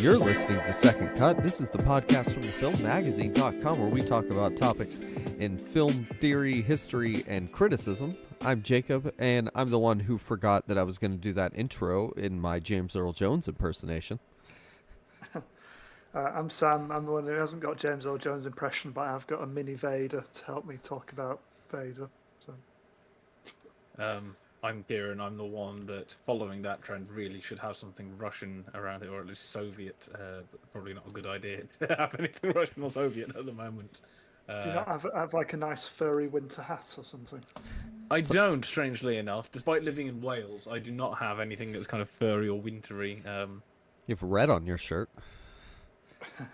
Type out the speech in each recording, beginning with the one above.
You're listening to Second Cut. This is the podcast from thefilmmagazine.com where we talk about topics in film theory, history, and criticism. I'm Jacob, and I'm the one who forgot that I was going to do that intro in my James Earl Jones impersonation. I'm Sam. I'm the one who hasn't got James Earl Jones impression, but I've got a mini Vader to help me talk about Vader. So. I'm Kieran. I'm the one that, following that trend, really should have something Russian around it, or at least Soviet. Probably not a good idea to have anything Russian or Soviet at the moment. Do you not have like a nice furry winter hat or something? I don't, strangely enough. Despite living in Wales, I do not have anything that's kind of furry or wintry. You have red on your shirt.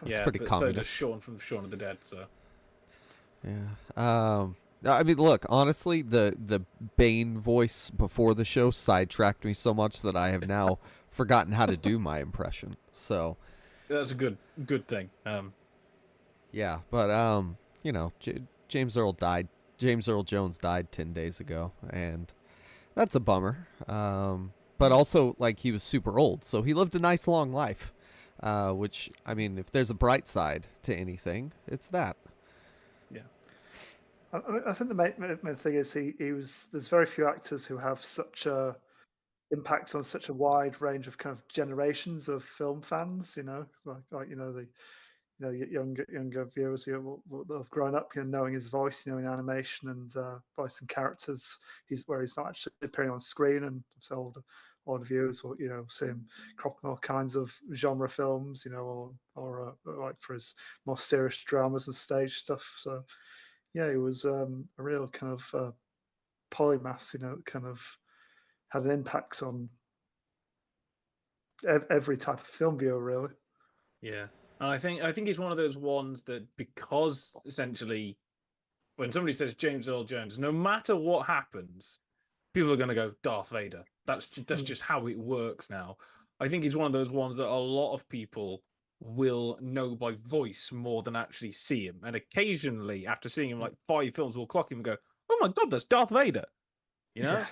That's pretty but communist. So does Shaun from Shaun of the Dead. So yeah. I mean, look, honestly, the Bane voice before the show sidetracked me so much that I have now forgotten how to do my impression. So that's a good thing. Yeah, but you know, James Earl Jones died 10 days ago, and that's a bummer. But also, like, he was super old, so he lived a nice long life. Which, I mean, if there's a bright side to anything, it's that. Yeah. I think the main thing is he was. There's very few actors who have such a impact on such a wide range of kind of generations of film fans. You know, like the younger viewers who will have grown up, knowing his voice, in animation and voicing characters. He's not actually appearing on screen, and so older viewers will see him cropping all kinds of genre films, or like for his more serious dramas and stage stuff. So yeah, he was a real kind of polymath, that kind of had an impact on every type of film viewer, really. Yeah. And I think he's one of those ones that, because essentially when somebody says James Earl Jones, no matter what happens, people are going to go Darth Vader. That's just how it works now. I think he's one of those ones that a lot of people will know by voice more than actually see him. And occasionally, after seeing him like 5 films, will clock him and go, "Oh my God, that's Darth Vader!" Yeah.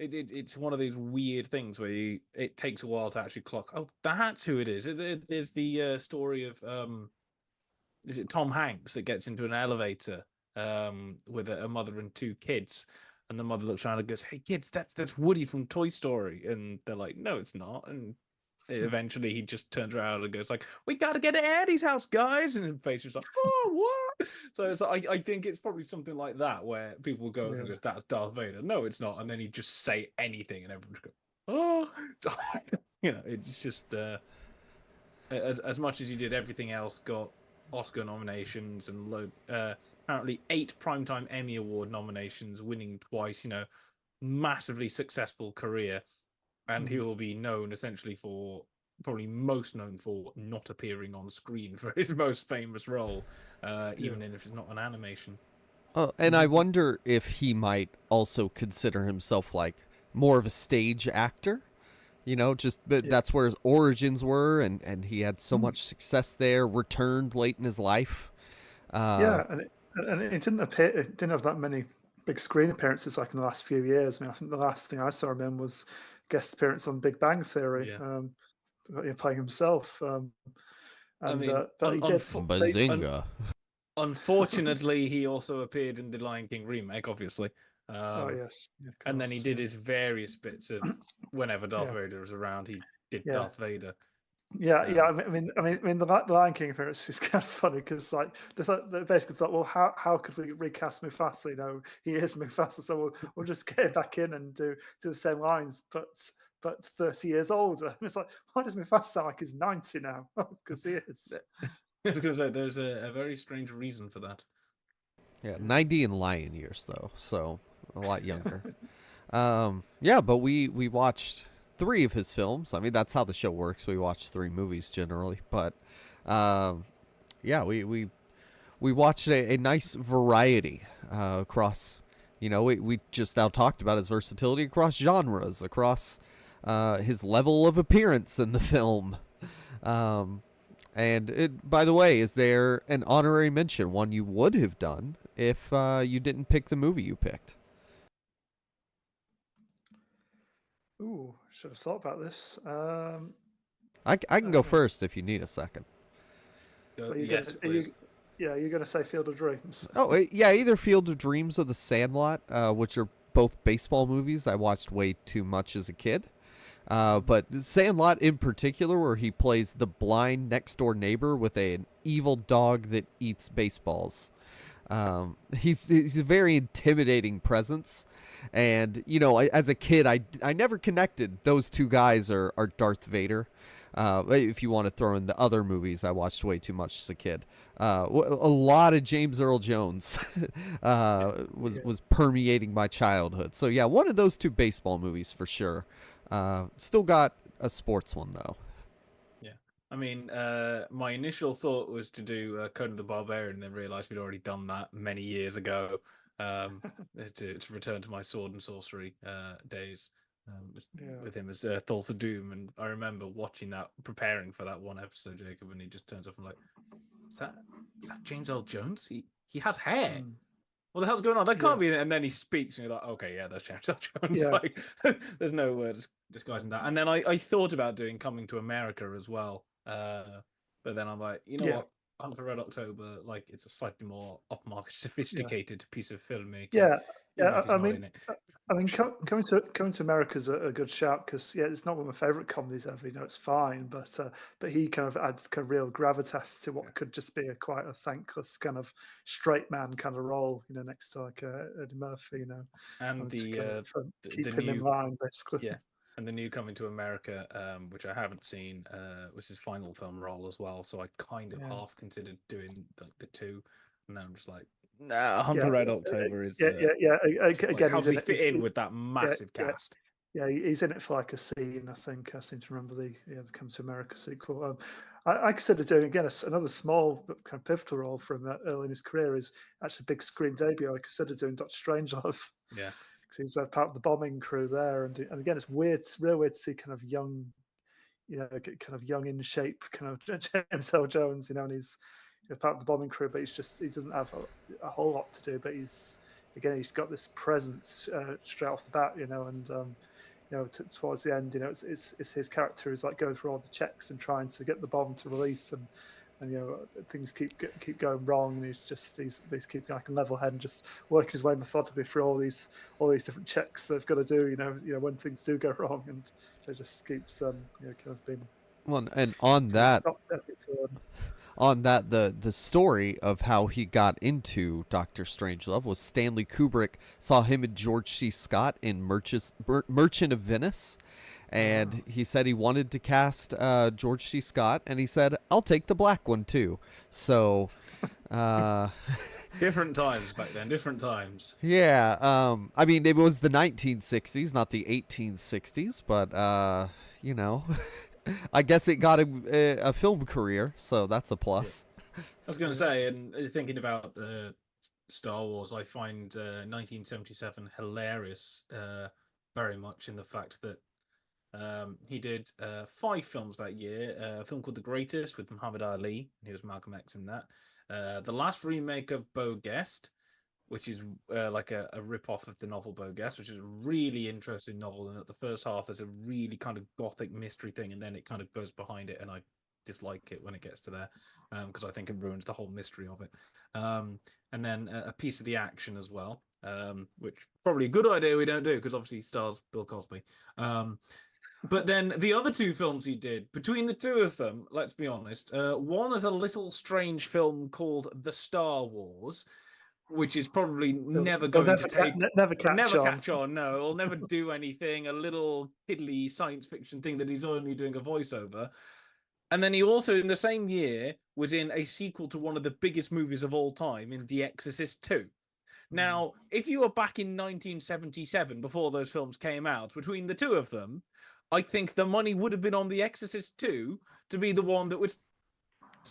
It's one of these weird things where it takes a while to actually clock. Oh, that's who it is. There's the story of is it Tom Hanks that gets into an elevator with a mother and 2 kids, and the mother looks around and goes, "Hey kids, that's Woody from Toy Story," and they're like, "No, it's not." And eventually he just turns around and goes like, "We got to get to Andy's house, guys," and his face is like, "Oh, what?" So it's like, I think it's probably something like that where people will go and goes, "That's Darth Vader." No, it's not. And then he'd just say anything and everyone would go, "Oh." It's just as much as he did everything else, got Oscar nominations and apparently 8 Primetime Emmy Award nominations, winning twice, massively successful career. And he will be known essentially for, probably most known for, not appearing on screen for his most famous role, even if it's not an animation. And I wonder if he might also consider himself like more of a stage actor. That's where his origins were, and he had so much success there, returned late in his life. And it didn't appear, it didn't have that many big screen appearances like in the last few years. I mean, I think the last thing I saw him in was guest appearance on Big Bang Theory, playing himself. Bazinga. Unfortunately, he also appeared in the Lion King remake, obviously. Yes. And then he did his various bits of whenever Darth Vader was around, he did Darth Vader. Yeah. I mean, the Lion King appearance is kind of funny because like basically it's like, well, how could we recast Mufasa? He is Mufasa, so we'll just get him back in and do the same lines, but 30 years older. And it's like, why does Mufasa sound like he's 90 now? Because he is. I was going to say, there's a very strange reason for that. Yeah, 90 in lion years though, so a lot younger. But we watched 3 of his films. I mean, that's how the show works. We watch 3 movies generally, but we watched a nice variety across. We just now talked about his versatility across genres, across his level of appearance in the film. By the way, is there an honorary mention, one you would have done if you didn't pick the movie you picked? Ooh, should have thought about this. I can go first if you need a second. Yes, please. You're gonna say Field of Dreams. Oh, yeah, either Field of Dreams or The Sandlot, which are both baseball movies I watched way too much as a kid. But Sandlot in particular, where he plays the blind next door neighbor with an evil dog that eats baseballs. He's a very intimidating presence, and as a kid, I never connected those two guys are Darth Vader. If you want to throw in the other movies I watched way too much as a kid, a lot of James Earl Jones was permeating my childhood. So yeah, one of those two baseball movies for sure. Still got a sports one though. Yeah, I mean, my initial thought was to do Conan the Barbarian, and then realised we'd already done that many years ago. To return to my sword and sorcery days. With him as Thulsa Doom, and I remember watching that, preparing for that one episode, Jacob, and he just turns up and like, is that James Earl Jones? He has hair. What the hell's going on? That can't be it. And then he speaks, and you're like, okay, yeah, that's James Earl Jones. Like, there's no disguising that. And then I thought about doing Coming to America as well, but then I'm like, you know what? Hunt for Red October, like, it's a slightly more upmarket, sophisticated piece of filmmaking. Yeah. I mean, coming to America's a good shout because it's not one of my favorite comedies ever. It's fine, but he kind of adds kind of real gravitas to what could just be quite a thankless kind of straight man kind of role. Next to like Eddie Murphy. And keep the him in line basically. Yeah. And the new Coming to America, which I haven't seen, was his final film role as well. So I kind of half considered doing the two, and then I'm just like, nah, Hunt for Red October is. Again, how does he fit in with that massive cast? Yeah, he's in it for like a scene. I think I seem to remember the Come to America sequel. I consider doing again another small but kind of pivotal role from early in his career is actually a big screen debut. I consider doing Dr. Strangelove. Yeah. He's part of the bombing crew there, and again, it's weird. It's real weird to see kind of young, kind of young in shape, kind of James Earl Jones, and he's part of the bombing crew, but he doesn't have a whole lot to do. But he's got this presence straight off the bat, and towards the end, it's his character who's like going through all the checks and trying to get the bomb to release, and things keep going wrong, and he's keeping like a level head and just working his way methodically through all these different checks they've got to do. When things do go wrong, and it just keeps kind of being. Well, and on that, the story of how he got into Doctor Strangelove was Stanley Kubrick saw him and George C. Scott in Merchant of Venice. And he said he wanted to cast George C. Scott, and he said, I'll take the black one too. So, different times back then, different times. Yeah, I mean, it was the 1960s, not the 1860s, but, I guess it got a film career, so that's a plus. I was going to say, and thinking about Star Wars, I find 1977 hilarious, very much in the fact that he did 5 films that year. A film called The Greatest with Muhammad Ali. He was Malcolm X in that. The last remake of Beau Guest, which is like a rip-off of the novel Beau Guest, which is a really interesting novel. And at the first half, there's a really kind of gothic mystery thing, and then it kind of goes behind it, and I dislike it when it gets to there because I think it ruins the whole mystery of it. And then a piece of the action as well, which probably a good idea we don't do because obviously stars Bill Cosby. But then the other 2 films he did, between the 2 of them, let's be honest, one is a little strange film called The Star Wars, which is probably never catch on. No, it'll never do anything. A little piddly science fiction thing that he's only doing a voiceover. And then he also, in the same year, was in a sequel to one of the biggest movies of all time, in The Exorcist 2. Now, if you were back in 1977, before those films came out, between the 2 of them, I think the money would have been on The Exorcist 2 to be the one that was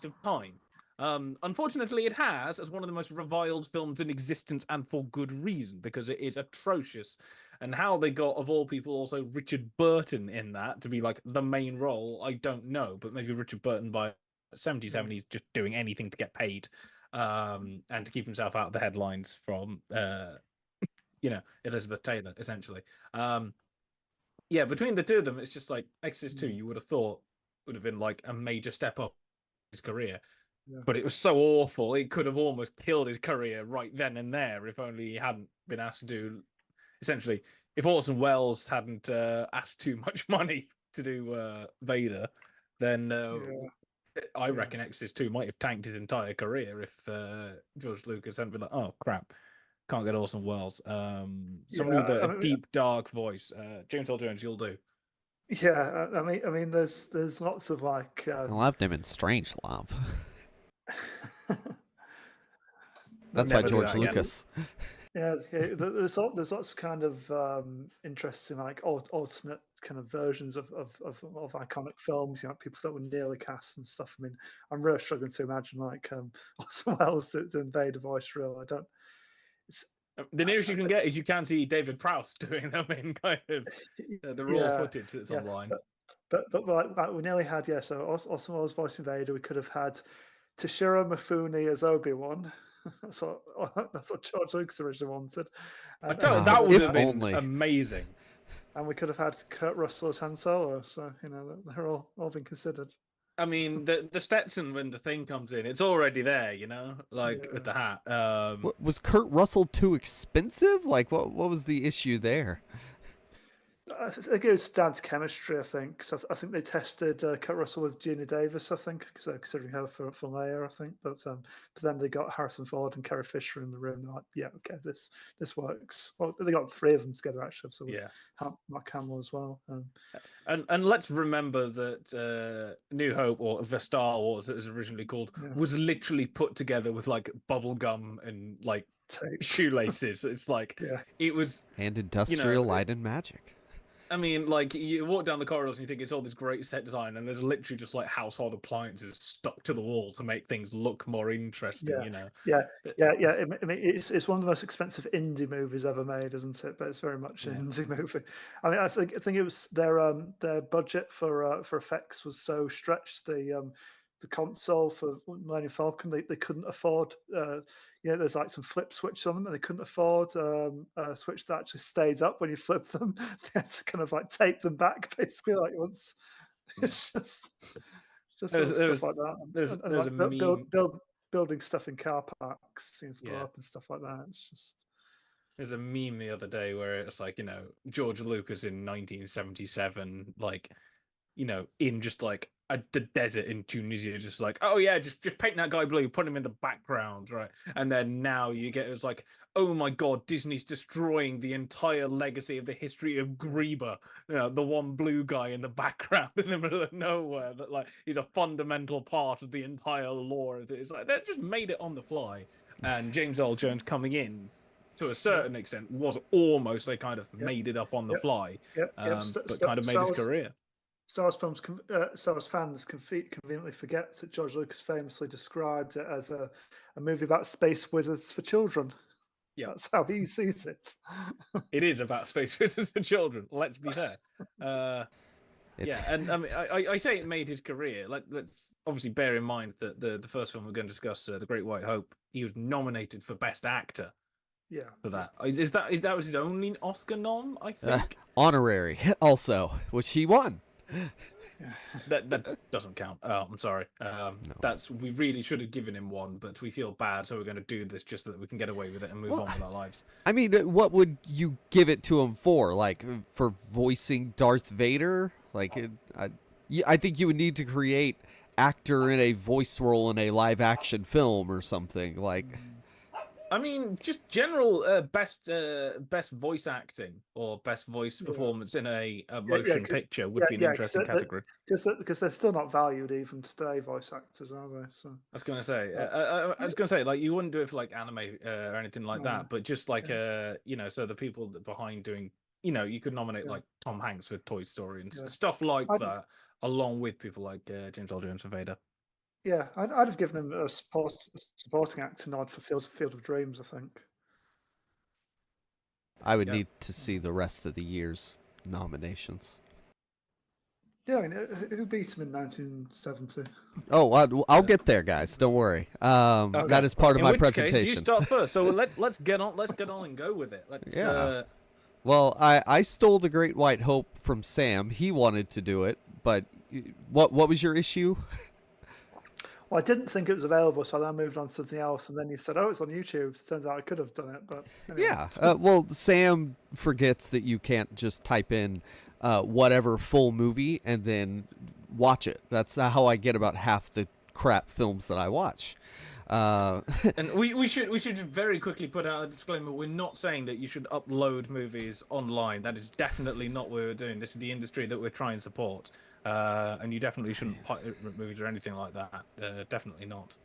of time. Unfortunately, it has as one of the most reviled films in existence, and for good reason, because it is atrocious. And how they got, of all people, also Richard Burton in that to be like the main role, I don't know. But maybe Richard Burton by 77, he's just doing anything to get paid and to keep himself out of the headlines from, Elizabeth Taylor, essentially. Between the 2 of them, it's just like Exorcist 2, you would have thought would have been like a major step up in his career. Yeah. But it was so awful, it could have almost killed his career right then and there if only he hadn't been asked to do. Essentially, if Orson Welles hadn't asked too much money to do Vader, then I reckon Exorcist 2 might have tanked his entire career if George Lucas hadn't been like, oh crap, can't get Orson Welles. Somebody with a deep, dark voice. James Earl Jones, you'll do. Yeah, I mean, there's lots of like. I loved him in Strangelove. That's by George Lucas. Yeah, there's lots of kind of interesting, like alternate kind of versions of iconic films. You know, people that were nearly cast and stuff. I mean, I'm really struggling to imagine like Orson Welles doing Vader voice. Real, I don't. The nearest you can get is you can see David Prowse doing them in kind of the raw footage that's online. But like we nearly had So Orson Welles voicing Vader. We could have had Toshiro Mifune as Obi-Wan. That's what George Lucas originally wanted. I tell you, that would have been amazing. And we could have had Kurt Russell as Han Solo. So they're all been considered. I mean, the Stetson when the thing comes in, it's already there. With the hat. Was Kurt Russell too expensive? Like, what was the issue there? I think it was down to chemistry. I think so. I think they tested Kurt Russell with Gina Davis. I think considering her for Leia. I think, but then they got Harrison Ford and Carrie Fisher in the room. They're like, yeah, okay, this works. Well, they got the three of them together actually. So Mark Hamill as well. And let's remember that New Hope, or the Star Wars, it was originally called, was literally put together with like bubble gum and like tape. Shoelaces. It's like it was and industrial light and magic. I mean, like, you walk down the corridors and you think it's all this great set design, and there's literally just like household appliances stuck to the wall to make things look more interesting. Yeah. I mean, it's one of the most expensive indie movies ever made, isn't it? But it's very much an indie movie. I mean, I think it was their budget for effects was so stretched. The console for Millennium Falcon, they couldn't afford. There's like some flip switch on them, and they couldn't afford a switch that actually stays up when you flip them. They had to kind of like tape them back, basically, like once. It's just stuff like that. There's a meme. Building stuff in car parks, blow up and stuff like that. It's just. There's a meme the other day where it's like, George Lucas in 1977, like, in just like the desert in Tunisia, just like, oh yeah, just paint that guy blue, put him in the background, right? And then now it's like, oh my god, Disney's destroying the entire legacy of the history of Greba, the one blue guy in the background in the middle of nowhere, that like he's a fundamental part of the entire lore. It's like they just made it on the fly. And James Earl Jones coming in to a certain extent was almost they kind of made it up on the fly, but kind of made his career. Star Wars fans conveniently forget that George Lucas famously described it as a movie about space wizards for children. Yeah, that's how he sees it. It is about space wizards for children. Let's be fair. And I mean, I say it made his career. Let's obviously bear in mind that the first film we're going to discuss, The Great White Hope, he was nominated for Best Actor. Yeah. For that. That was his only Oscar nom, I think. Honorary also, which he won. That doesn't count. Oh, I'm sorry. No. We really should have given him one, but we feel bad, so we're going to do this just so that we can get away with it and move on with our lives. I mean, what would you give it to him for? Like, for voicing Darth Vader? Like, I think you would need to create actor in a voice role in a live action film or something. Like, I mean, just general best voice acting or best voice performance in a motion picture would be an interesting category. Because they're still not valued even today, voice actors, are they? So. I was going to say, like, you wouldn't do it for like anime or anything like that, but just like so the people behind doing, you could nominate like Tom Hanks for Toy Story and stuff like that, along with people like James Earl Jones for Vader. Yeah, I'd have given him a supporting actor nod for Field of Dreams, I think. I would need to see the rest of the year's nominations. Yeah, I mean, who beat him in 1970? Oh, I'll get there, guys. Don't worry. Okay. That is part of my presentation. Case, you start first, so let's get on. Let's get on and go with it. Well, I stole The Great White Hope from Sam. He wanted to do it, but what was your issue? Well, I didn't think it was available, so I then moved on to something else, and then you said, "Oh, it's on YouTube." So it turns out I could have done it, but anyway. Yeah. Well, Sam forgets that you can't just type in whatever full movie and then watch it. That's how I get about half the crap films that I watch. And we should very quickly put out a disclaimer. We're not saying that you should upload movies online. That is definitely not what we're doing. This is the industry that we're trying to support. And you definitely shouldn't pirate movies or anything like that. Definitely not.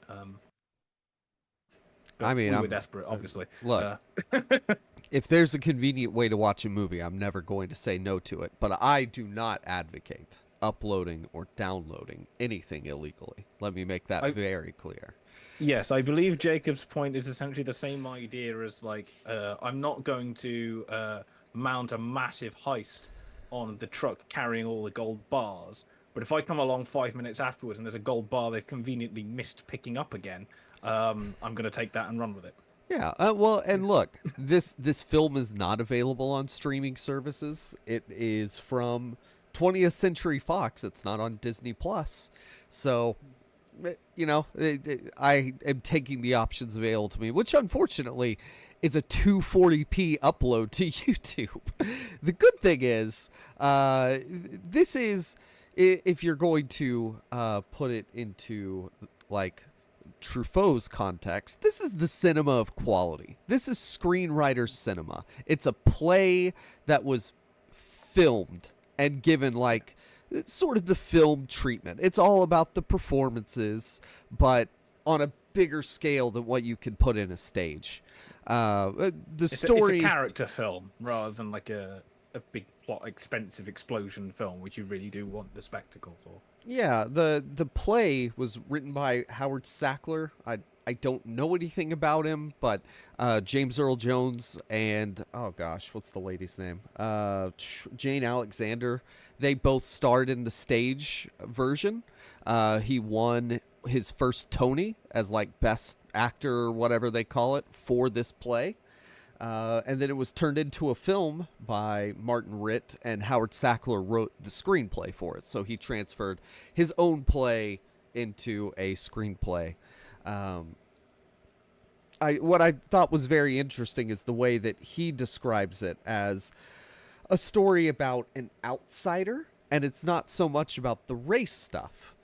I mean, we were I'm desperate, obviously. Look, if there's a convenient way to watch a movie, I'm never going to say no to it. But I do not advocate uploading or downloading anything illegally. Let me make that very clear. Yes, I believe Jacob's point is essentially the same idea as, like, I'm not going to mount a massive heist on the truck carrying all the gold bars, but if I come along 5 minutes afterwards and there's a gold bar they've conveniently missed picking up again, I'm going to take that and run with it. Yeah, well, and look, this film is not available on streaming services. It is from 20th Century Fox. It's not on Disney Plus. So, you know, I am taking the options available to me, which unfortunately is a 240p upload to YouTube. The good thing is, this is, if you're going to put it into, like, Truffaut's context, this is the cinema of quality. This is screenwriter cinema. It's a play that was filmed and given, like, sort of the film treatment. It's all about the performances, but on a bigger scale than what you can put in a stage. It's a character film rather than like a big plot, expensive explosion film, which you really do want the spectacle for. Yeah, the play was written by Howard Sackler. I don't know anything about him, but James Earl Jones and, oh gosh, what's the lady's name? Jane Alexander. They both starred in the stage version. He won his first Tony as, like, best actor or whatever they call it for this play. And then it was turned into a film by Martin Ritt, and Howard Sackler wrote the screenplay for it. So he transferred his own play into a screenplay. What I thought was very interesting is the way that he describes it as a story about an outsider, and it's not so much about the race stuff.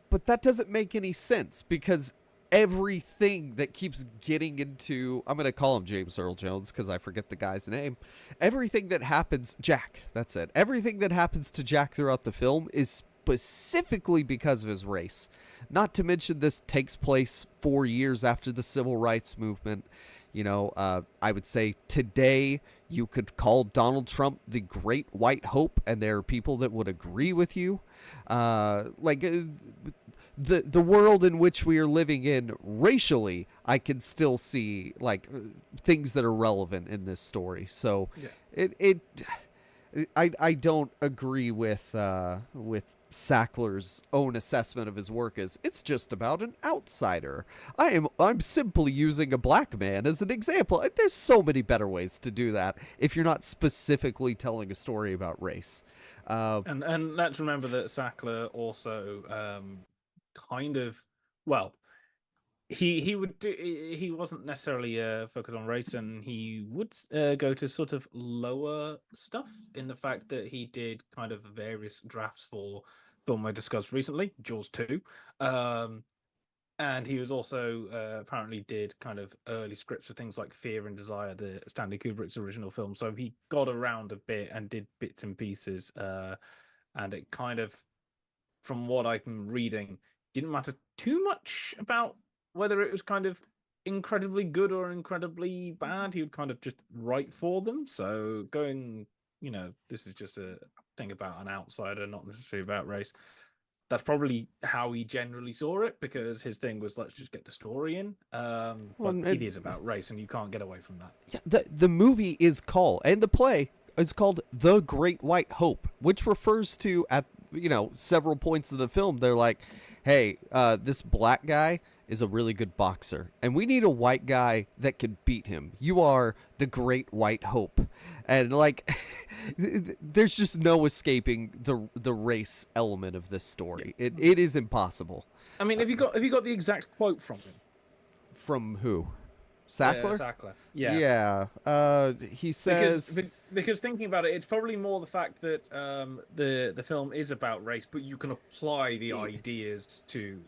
But that doesn't make any sense, because everything that keeps getting into, I'm going to call him James Earl Jones because I forget the guy's name. Everything that happens, Jack, that's it. Everything that happens to Jack throughout the film is specifically because of his race. Not to mention this takes place 4 years after the Civil Rights Movement. You know, I would say today you could call Donald Trump the Great White Hope, and there are people that would agree with you. The world in which we are living in racially, I can still see, like, things that are relevant in this story. So yeah. I don't agree with Sackler's own assessment of his work as it's just about an outsider. I'm simply using a black man as an example. There's so many better ways to do that if you're not specifically telling a story about race. And let's remember that Sackler also kind of, well, he wasn't necessarily focused on race, and he would go to sort of lower stuff in the fact that he did kind of various drafts for film I discussed recently, Jaws 2, and he was also apparently did kind of early scripts for things like Fear and Desire, the Stanley Kubrick's original film. So he got around a bit and did bits and pieces, and it kind of, from what I'm reading, didn't matter too much about whether it was kind of incredibly good or incredibly bad. He would kind of just write for them. So going, you know, this is just a thing about an outsider, not necessarily about race. That's probably how he generally saw it, because his thing was, let's just get the story in. But it is about race, and you can't get away from that. Yeah, the movie is called, and the play is called The Great White Hope, which refers to, at, you know, several points of the film, they're like, hey, this black guy is a really good boxer, and we need a white guy that can beat him. You are the great white hope." And like, there's just no escaping the race element of this story. It is impossible. I mean, have you got the exact quote from him? From who? Sackler? Sackler. Yeah. Yeah. He says because thinking about it, it's probably more the fact that the film is about race, but you can apply the ideas to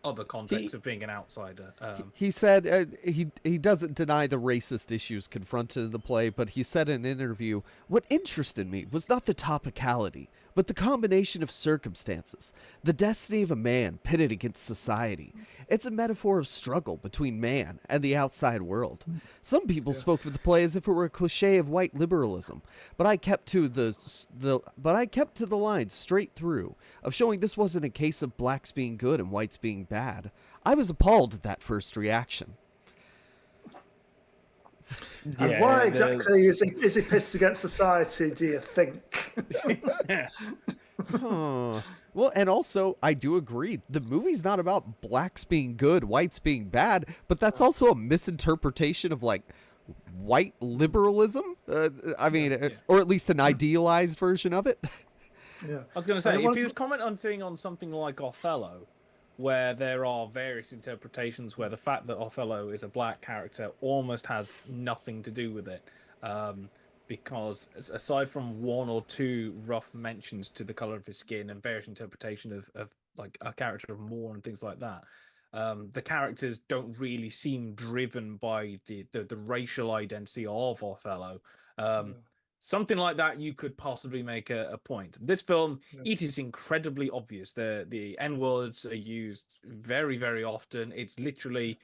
other contexts of being an outsider. He said he doesn't deny the racist issues confronted in the play, but he said in an interview, "What interested me was not the topicality, but the combination of circumstances, the destiny of a man pitted against society. It's a metaphor of struggle between man and the outside world. Some people spoke of the play as if it were a cliche of white liberalism, but I kept to the line straight through of showing this wasn't a case of blacks being good and whites being bad. I was appalled at that first reaction." And why exactly is he pissed against society, do you think? Well, and also, I do agree, the movie's not about blacks being good, whites being bad, but that's also a misinterpretation of, like, white liberalism. I mean, or at least an idealized version of it. Yeah. I was going to say, if he was commenting on something like Othello, where there are various interpretations, where the fact that Othello is a black character almost has nothing to do with it, because aside from one or two rough mentions to the color of his skin and various interpretation of like a character of Moore and things like that, the characters don't really seem driven by the racial identity of Othello. Something like that, you could possibly make a point. This film, it is incredibly obvious. The N-words are used very, very often. It's literally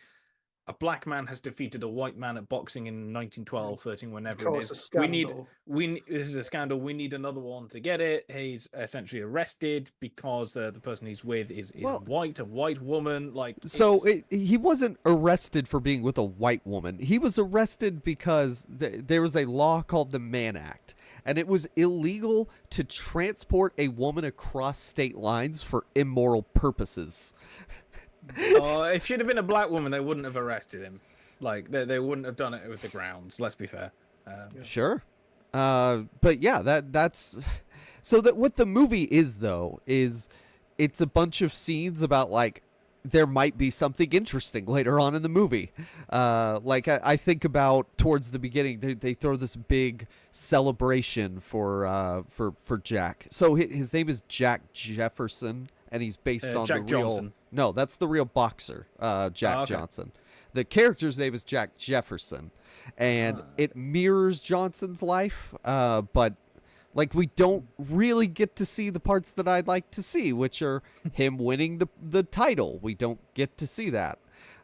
a black man has defeated a white man at boxing in 1912, 13, whenever it is. This is a scandal. We need another one to get it. He's essentially arrested because the person he's with is white, a white woman. He wasn't arrested for being with a white woman. He was arrested because there was a law called the Mann Act, and it was illegal to transport a woman across state lines for immoral purposes. If she'd have been a black woman, they wouldn't have arrested him. Like they wouldn't have done it with the grounds. Let's be fair. Sure, but yeah, that's so that what the movie is though is it's a bunch of scenes about like there might be something interesting later on in the movie. Like I think about towards the beginning, they throw this big celebration for Jack. So his name is Jack Jefferson, and he's based on Jack the real. Johnson. No, that's the real boxer, Jack Johnson. The character's name is Jack Jefferson, and it mirrors Johnson's life, but like we don't really get to see the parts that I'd like to see, which are him winning the title. We don't get to see that.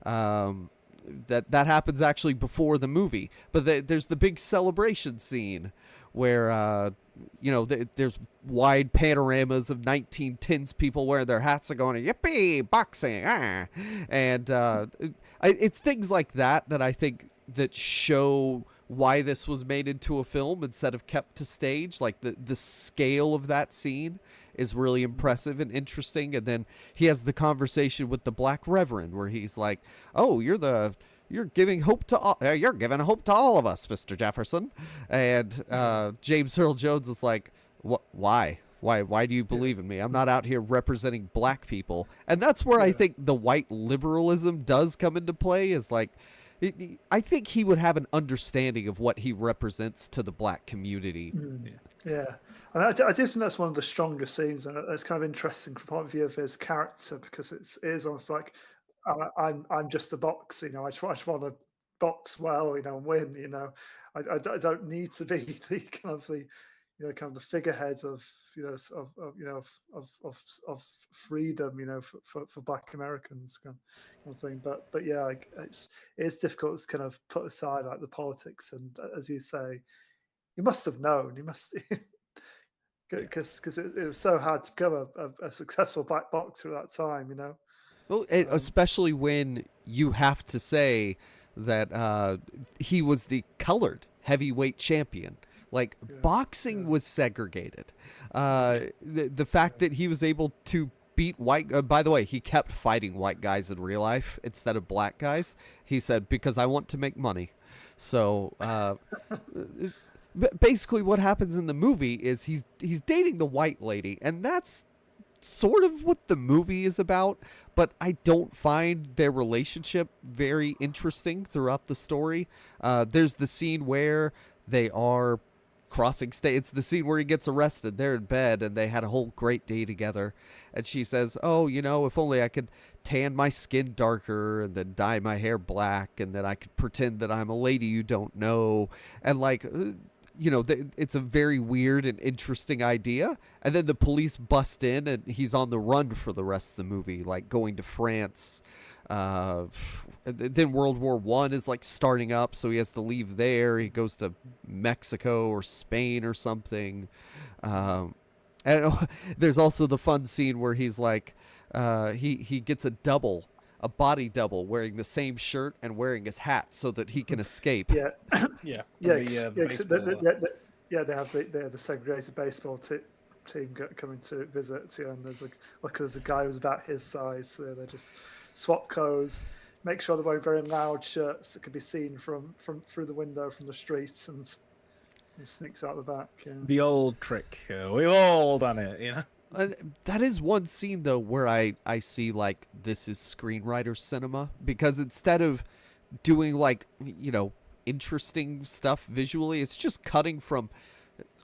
That happens actually before the movie, but there's the big celebration scene where there's wide panoramas of 1910s people wearing their hats and going, "Yippee, boxing!" And it's things like that I think that show why this was made into a film instead of kept to stage. Like the scale of that scene is really impressive and interesting. And then he has the conversation with the black reverend where he's like, "Oh, you're giving hope to all. You're giving hope to all of us, Mr. Jefferson." And James Earl Jones is like, "Why? Why do you believe in me? I'm not out here representing black people." And that's where I think the white liberalism does come into play. Is like, I think he would have an understanding of what he represents to the black community. Yeah, and I do think that's one of the strongest scenes, and it's kind of interesting from the point of view of his character, because it is almost like I'm just a boxer, I just want to box well, and win. I don't need to be the kind of the figurehead of of freedom, for Black Americans kind of thing. But yeah, like, it's difficult to kind of put aside like the politics, and as you say, you must have known, because it was so hard to become a successful black boxer at that time. Well, especially when you have to say that he was the colored heavyweight champion. Like, boxing was segregated. The fact that he was able to beat white. By the way, he kept fighting white guys in real life instead of black guys. He said, because I want to make money. So basically, what happens in the movie is he's dating the white lady, and that's sort of what the movie is about. But I don't find their relationship very interesting throughout the story. There's the scene where they are crossing state. It's the scene where he gets arrested. They're in bed and they had a whole great day together. And she says, "Oh, if only I could tan my skin darker and then dye my hair black, and then I could pretend that I'm a lady you don't know." And like, it's a very weird and interesting idea. And then the police bust in and he's on the run for the rest of the movie, like going to France. Then World War I is like starting up, so he has to leave there. He goes to Mexico or Spain or something. And there's also the fun scene where he's like, he gets a body double, wearing the same shirt and wearing his hat so that he can escape. Yeah, Yeah. yeah, The they have the segregated baseball team coming to visit. Yeah, and there's a guy who's about his size. So they just swap clothes, make sure they're wearing very loud shirts that can be seen from through the window from the streets, and he sneaks out the back. Yeah. the old trick. We've all done it, That is one scene though where I see like this is screenwriter cinema, because instead of doing like interesting stuff visually, it's just cutting from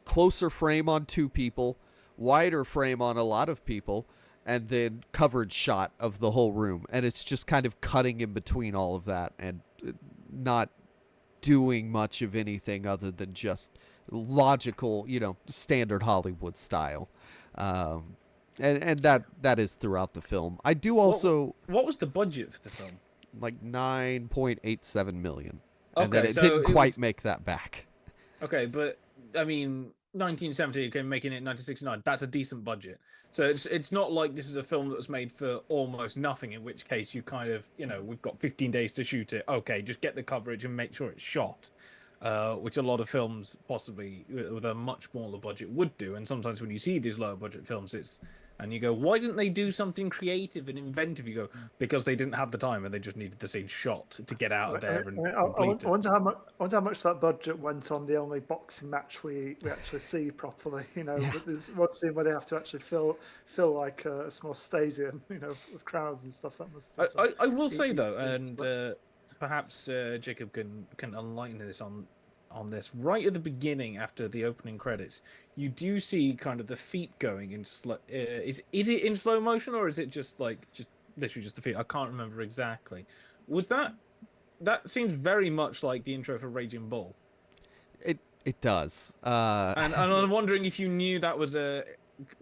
closer frame on 2 people, wider frame on a lot of people, and then coverage shot of the whole room, and it's just kind of cutting in between all of that and not doing much of anything other than just logical, standard Hollywood style. And that is throughout the film. I do also What was the budget for the film? like 9.87 million, and then Okay, it so didn't it quite was- make that back. Okay, but I mean, 1970, okay, making it 1969. That's a decent budget. So it's not like this is a film that was made for almost nothing. In which case, you kind of we've got 15 days to shoot it. Okay, just get the coverage and make sure it's shot. Which a lot of films, possibly with a much smaller budget, would do. And sometimes when you see these lower budget films, and you go, why didn't they do something creative and inventive? You go, because they didn't have the time and they just needed the scene shot to get out of there and complete I it. wonder how much that budget went on the only boxing match we actually see properly. But there's one scene where they have to actually fill like a small stadium, with crowds and stuff. That must. I will say though, and perhaps Jacob can enlighten this on this. Right at the beginning, after the opening credits, you do see kind of the feet going in slow. Is it in slow motion, or is it just literally just the feet? I can't remember exactly. Was that seems very much like the intro for Raging Bull. It does. And I'm wondering if you knew that was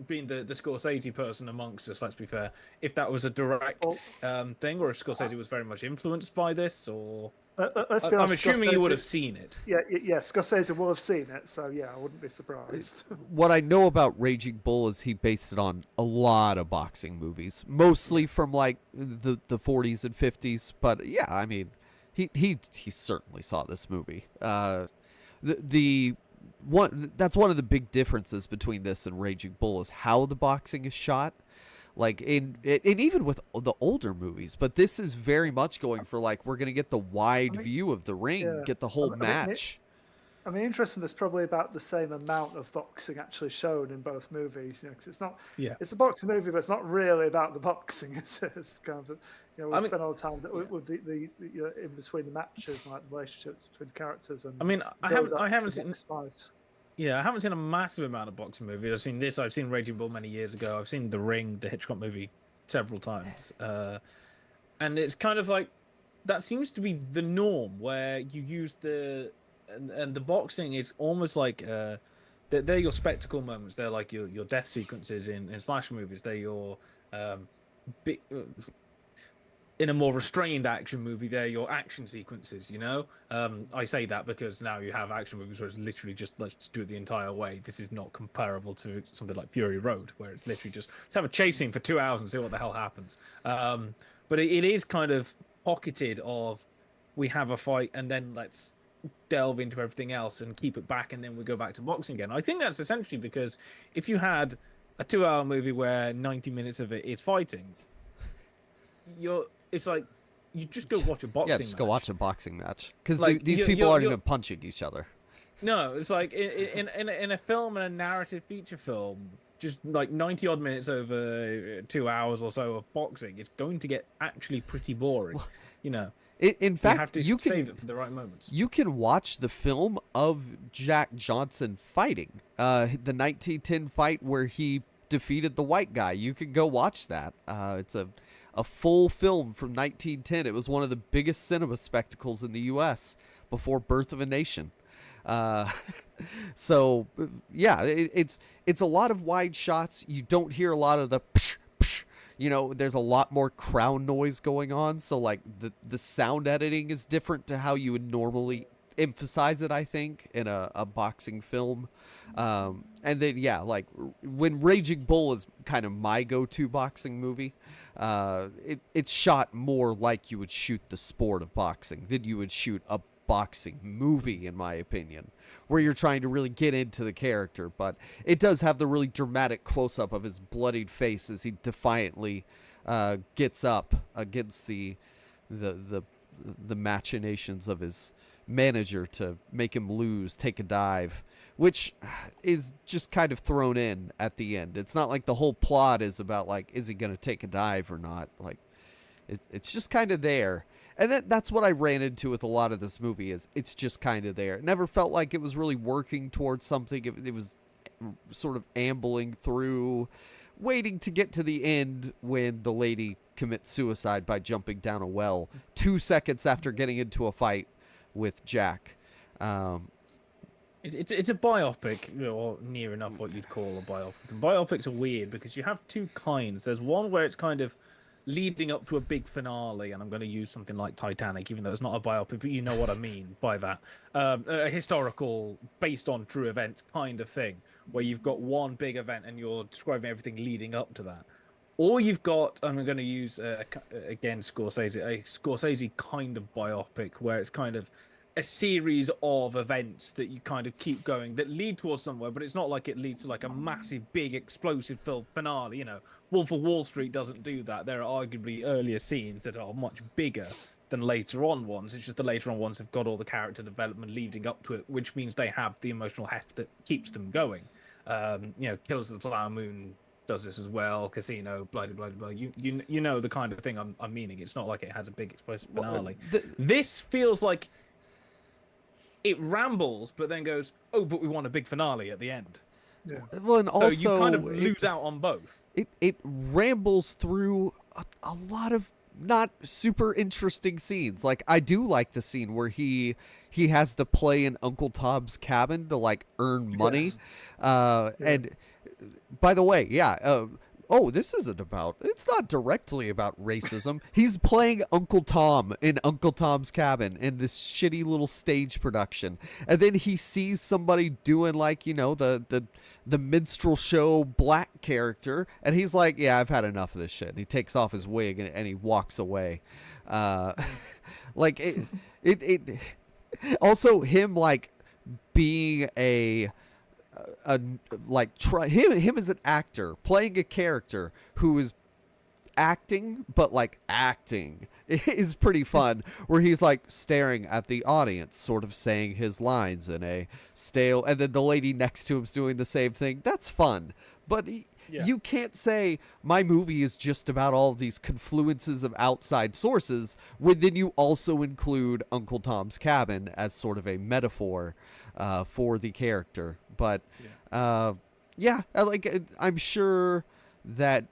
being the Scorsese person amongst us, let's be fair, if that was a direct thing, or if Scorsese was very much influenced by this, or let's be honest, I'm assuming you would have Scorsese- seen it. Yeah, Scorsese will have seen it, so yeah, I wouldn't be surprised. What I know about Raging Bull is he based it on a lot of boxing movies, mostly from like the 40s and 50s. But yeah, I mean, he certainly saw this movie. That's one of the big differences between this and Raging Bull is how the boxing is shot. Like and even with the older movies, but this is very much going for like we're gonna get the wide view of the ring, get the whole match. I mean, interesting. There's probably about the same amount of boxing actually shown in both movies. Because it's not. Yeah. It's a boxing movie, but it's not really about the boxing. It's kind of. We spend all the time with the in between the matches and like the relationships between the characters. And I mean, I haven't seen. Fight. Yeah, I haven't seen a massive amount of boxing movies. I've seen this. I've seen Raging Bull many years ago. I've seen The Ring, the Hitchcock movie, several times. And it's kind of like that seems to be the norm, where you use and the boxing is almost like they're your spectacle moments. They're like your death sequences in slasher movies. They're your big. In a more restrained action movie, they're your action sequences, I say that because now you have action movies where it's literally just let's just do it the entire way. This is not comparable to something like Fury Road, where it's literally just let's have a chase scene for 2 hours and see what the hell happens. But it is kind of pocketed of we have a fight and then let's delve into everything else and keep it back, and then we go back to boxing again. I think that's essentially because if you had a 2-hour movie where 90 minutes of it is fighting, it's like you just go watch a boxing Yeah, just match. go watch a boxing match because Like, these people aren't even punching each other. No, it's like in a film and a narrative feature film, just like 90 odd minutes over 2 hours or so of boxing, it's going to get actually pretty boring. You know, In fact, you have to save it for the right moments. You can watch the film of Jack Johnson fighting, the 1910 fight where he defeated the white guy. You can go watch that. It's a full film from 1910. It was one of the biggest cinema spectacles in the U.S. before Birth of a Nation. So yeah, it's a lot of wide shots. You don't hear a lot of the psh, psh. You know, there's a lot more crown noise going on, so like the sound editing is different to how you would normally emphasize it, I think, in a boxing film. And then yeah, like when Raging Bull is kind of my go-to boxing movie, it's shot more like you would shoot the sport of boxing than you would shoot a boxing movie, in my opinion, where you're trying to really get into the character. But it does have the really dramatic close-up of his bloodied face as he defiantly gets up against the machinations of his manager to make him lose, take a dive, which is just kind of thrown in at the end. It's not like the whole plot is about like, is he gonna take a dive or not? Like it's just kind of there. And that's what I ran into with a lot of this movie, is it's just kind of there. It never felt like it was really working towards something. It was sort of ambling through, waiting to get to the end when the lady commits suicide by jumping down a well 2 seconds after getting into a fight with Jack. It's a biopic, or near enough what you'd call a biopic. And biopics are weird because you have two kinds. There's one where it's kind of leading up to a big finale, and I'm going to use something like Titanic, even though it's not a biopic, but you know what I mean by that. A historical, based on true events kind of thing, where you've got one big event and you're describing everything leading up to that. Or you've got, and I'm going to use, again, Scorsese, a Scorsese kind of biopic, where it's kind of a series of events that you kind of keep going that lead towards somewhere, but it's not like it leads to like a massive, big, explosive film finale. You know, Wolf of Wall Street doesn't do that. There are arguably earlier scenes that are much bigger than later on ones. It's just the later on ones have got all the character development leading up to it, which means they have the emotional heft that keeps them going. You know, Killers of the Flower Moon does this as well. Casino, blah blah blah. You know the kind of thing I'm meaning. It's not like it has a big explosive finale. This feels like it rambles, but then goes, oh, but we want a big finale at the end. Yeah. Well, and So also you kind of lose out on both. It rambles through a lot of not super interesting scenes. Like, I do like the scene where he has to play in Uncle Tom's Cabin to like earn money. And by the way, this isn't about, it's not directly about racism. He's playing Uncle Tom in Uncle Tom's Cabin in this shitty little stage production. And then he sees somebody doing like, you know, the minstrel show black character. And he's like, yeah, I've had enough of this shit. And he takes off his wig and he walks away. Like it also him like being him as an actor playing a character who is acting, but like acting is pretty fun, where he's like staring at the audience, sort of saying his lines in a stale, and then the lady next to him's doing the same thing. That's fun, but you can't say my movie is just about all of these confluences of outside sources when then you also include Uncle Tom's Cabin as sort of a metaphor for the character. But I'm sure that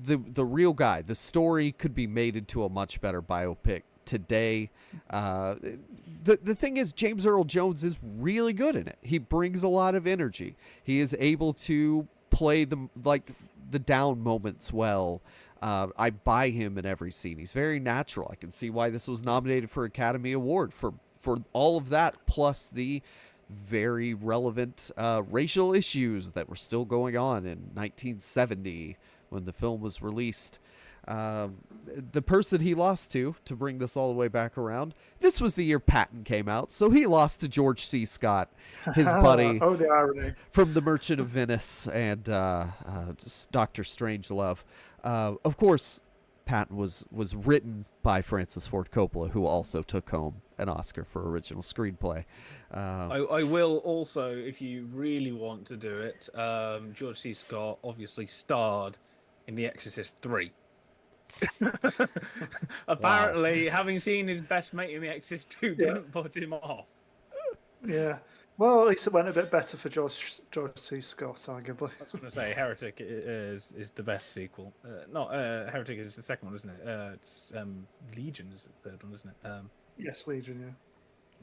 the real guy, the story could be made into a much better biopic today. The thing is, James Earl Jones is really good in it. He brings a lot of energy. He is able to play the down moments well. I buy him in every scene. He's very natural. I can see why this was nominated for Academy Award for all of that, plus the very relevant racial issues that were still going on in 1970 when the film was released. The person he lost to bring this all the way back around, this was the year Patton came out, so he lost to George C. Scott, his buddy Oh, the irony. from The Merchant of Venice and Dr. Strangelove. Of course, Patton was written by Francis Ford Coppola, who also took home an Oscar for original screenplay. I will also, if you really want to do it, George C. Scott obviously starred in The Exorcist 3. Apparently, having seen his best mate in The Exorcist 2 didn't put him off. Yeah. Well, at least it went a bit better for George C. Scott, arguably. I was going to say Heretic is the best sequel. Heretic is the second one, isn't it? It's Legion is the third one, isn't it? Yes, Legion.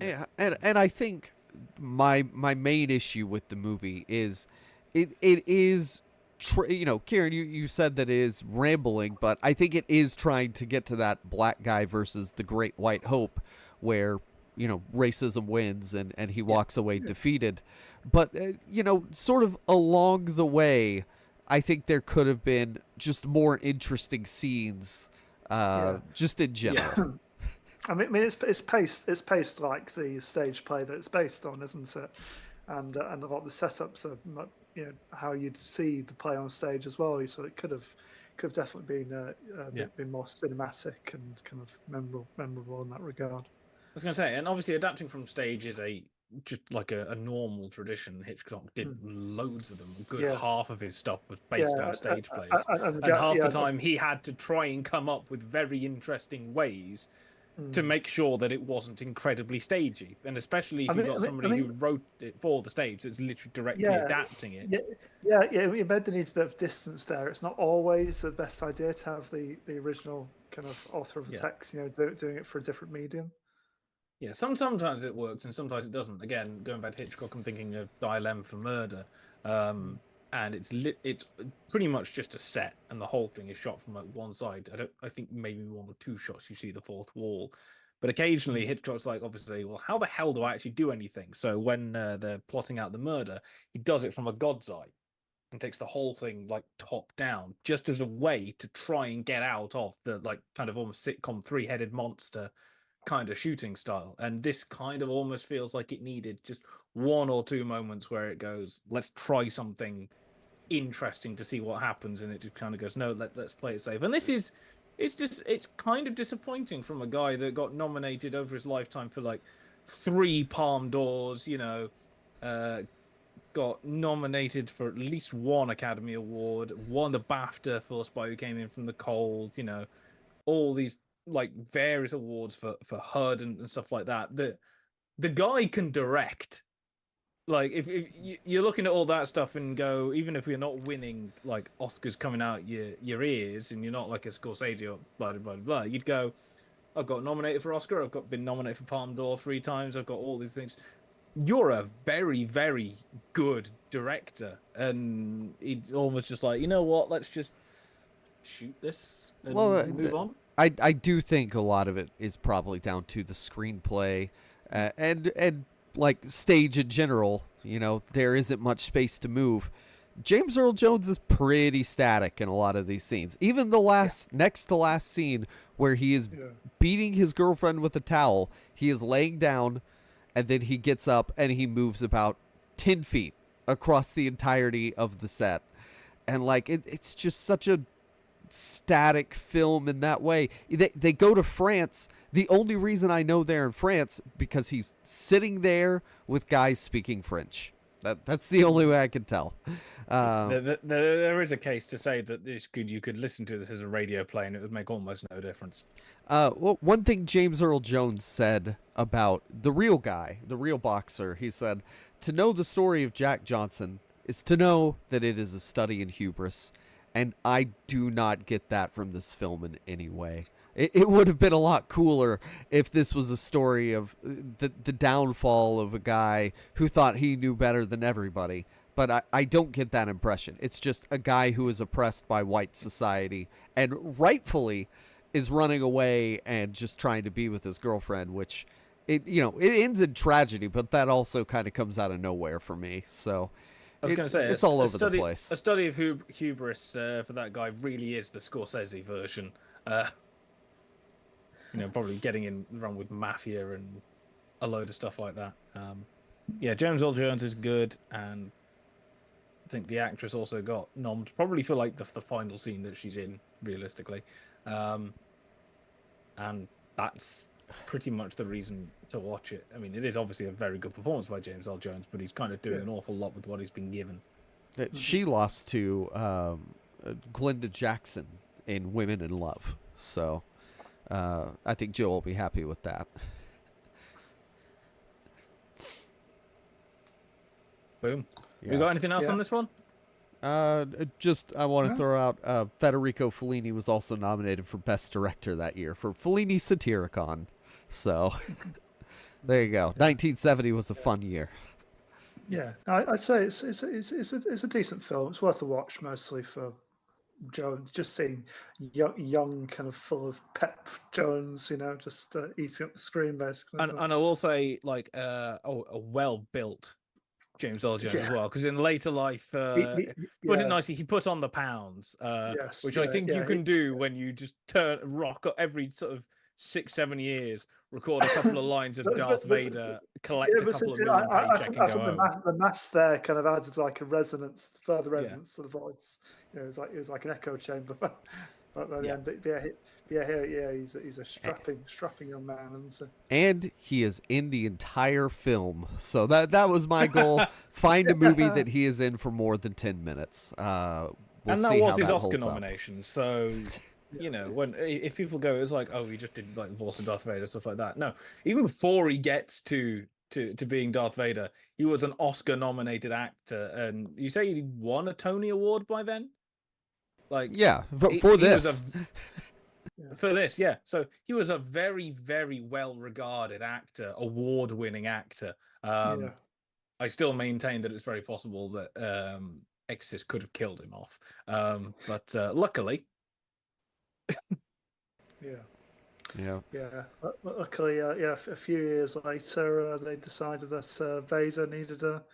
Yeah, and I think my main issue with the movie is it is. Kieran, you said that it is rambling, but I think it is trying to get to that black guy versus the great white hope where, racism wins and he walks away defeated. But, sort of along the way, I think there could have been just more interesting scenes, just in general. Yeah. I mean, it's paced like the stage play that it's based on, isn't it? And a lot of the setups are not, how you'd see the play on stage as well. So it could have definitely been more cinematic and kind of memorable in that regard. I was going to say, and obviously adapting from stage is just like a normal tradition. Hitchcock did loads of them. A good half of his stuff was based on stage plays. And half the time he had to try and come up with very interesting ways to make sure that it wasn't incredibly stagey. And especially if you've got somebody who wrote it for the stage that's literally directly adapting it. You made there needs a bit of distance there. It's not always the best idea to have the original kind of author of the text, doing it for a different medium. Yeah, sometimes it works and sometimes it doesn't. Again, going back to Hitchcock, I'm thinking of Dial M for Murder, and it's pretty much just a set, and the whole thing is shot from like one side. I think maybe one or two shots you see the fourth wall, but occasionally Hitchcock's like, obviously, well, how the hell do I actually do anything? So when they're plotting out the murder, he does it from a god's eye and takes the whole thing like top down, just as a way to try and get out of the like kind of almost sitcom three-headed monster kind of shooting style. And this kind of almost feels like it needed just one or two moments where it goes, let's try something interesting to see what happens, and it just kind of goes, no, let's play it safe. And this is it's kind of disappointing from a guy that got nominated over his lifetime for like 3 Palme d'Ors, got nominated for at least 1 Academy Award, won the BAFTA for Spy Who Came In From the Cold, all these like various awards for HUD and stuff like that. The guy can direct. Like if you're looking at all that stuff and go, even if we're not winning like Oscars coming out your ears, and you're not like a Scorsese or blah blah blah blah, you'd go, I've got nominated for Oscar, I've been nominated for Palme d'Or 3 times, I've got all these things. You're a very, very good director, and it's almost just like, you know what, let's just shoot this and move on. I do think a lot of it is probably down to the screenplay and like stage in general. There isn't much space to move. James Earl Jones is pretty static in a lot of these scenes. Even the next to last scene where he is beating his girlfriend with a towel, he is laying down and then he gets up and he moves about 10 feet across the entirety of the set. And like it's just such a static film in that way. They go to France. The only reason I know they're in France because he's sitting there with guys speaking French. That's the only way I can tell. There is a case to say that you could listen to this as a radio play and it would make almost no difference. Well, one thing James Earl Jones said about the real guy, the real boxer, he said, to know the story of Jack Johnson is to know that it is a study in hubris. And I do not get that from this film in any way. It would have been a lot cooler if this was a story of the downfall of a guy who thought he knew better than everybody. But I don't get that impression. It's just a guy who is oppressed by white society and rightfully is running away and just trying to be with his girlfriend, which it ends in tragedy, but that also kind of comes out of nowhere for me. So I was going to say it's all over the place. A study of hubris for that guy really is the Scorsese version. Probably getting in wrong with mafia and a load of stuff like that. Yeah, James Earl Jones is good, and I think the actress also got nommed probably for like the final scene that she's in, realistically, and that's pretty much the reason to watch it. I mean, it is obviously a very good performance by James Earl Jones, but he's kind of doing an awful lot with what he's been given. She lost to Glenda Jackson in Women in Love, so I think Jill will be happy with that. Boom. Yeah. We got anything else on this one? Just I want to throw out Federico Fellini was also nominated for Best Director that year for Fellini Satyricon. So there you go. 1970 was a fun year. Yeah, I'd say it's a decent film. It's worth a watch, mostly for Jones. Just seeing young, kind of full of pep Jones, just eating up the screen basically. And I will say, like, a well-built James Earl Jones as well, because in later life, put it nicely, he put on the pounds, which I think you can do when you just rock up every sort of 6-7 years, record a couple of lines of Darth Vader, collect a couple of million paycheck, and go home. The mass there kind of adds like a further resonance to the voice. It was like an echo chamber. He's a strapping young man, isn't he? And he is in the entire film, so that was my goal. Find a movie that he is in for more than 10 minutes. And that was his Oscar nomination. So, if people go, it's like, oh, he just did like Voice of Darth Vader, stuff like that. No, even before he gets to being Darth Vader, he was an Oscar-nominated actor, and you say he won a Tony Award by then. Like, yeah, for this. For this, yeah. So he was a very, very well-regarded actor, award-winning actor. I still maintain that it's very possible that Exorcist could have killed him off, but luckily, luckily, a few years later, they decided that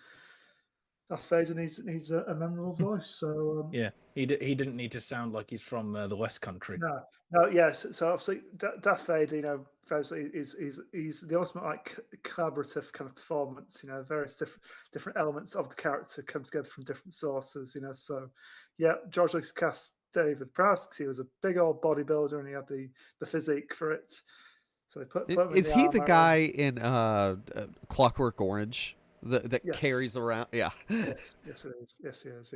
Darth Vader needs a memorable voice. So he didn't need to sound like he's from the West Country. No, yes. So obviously, Darth Vader, he's the ultimate like collaborative kind of performance. Various different elements of the character come together from different sources. So George Lucas cast David Prowse because he was a big old bodybuilder and he had the physique for it. So they put him is he the guy in Clockwork Orange that carries around? Yeah. Yes, it is. Yes, he is.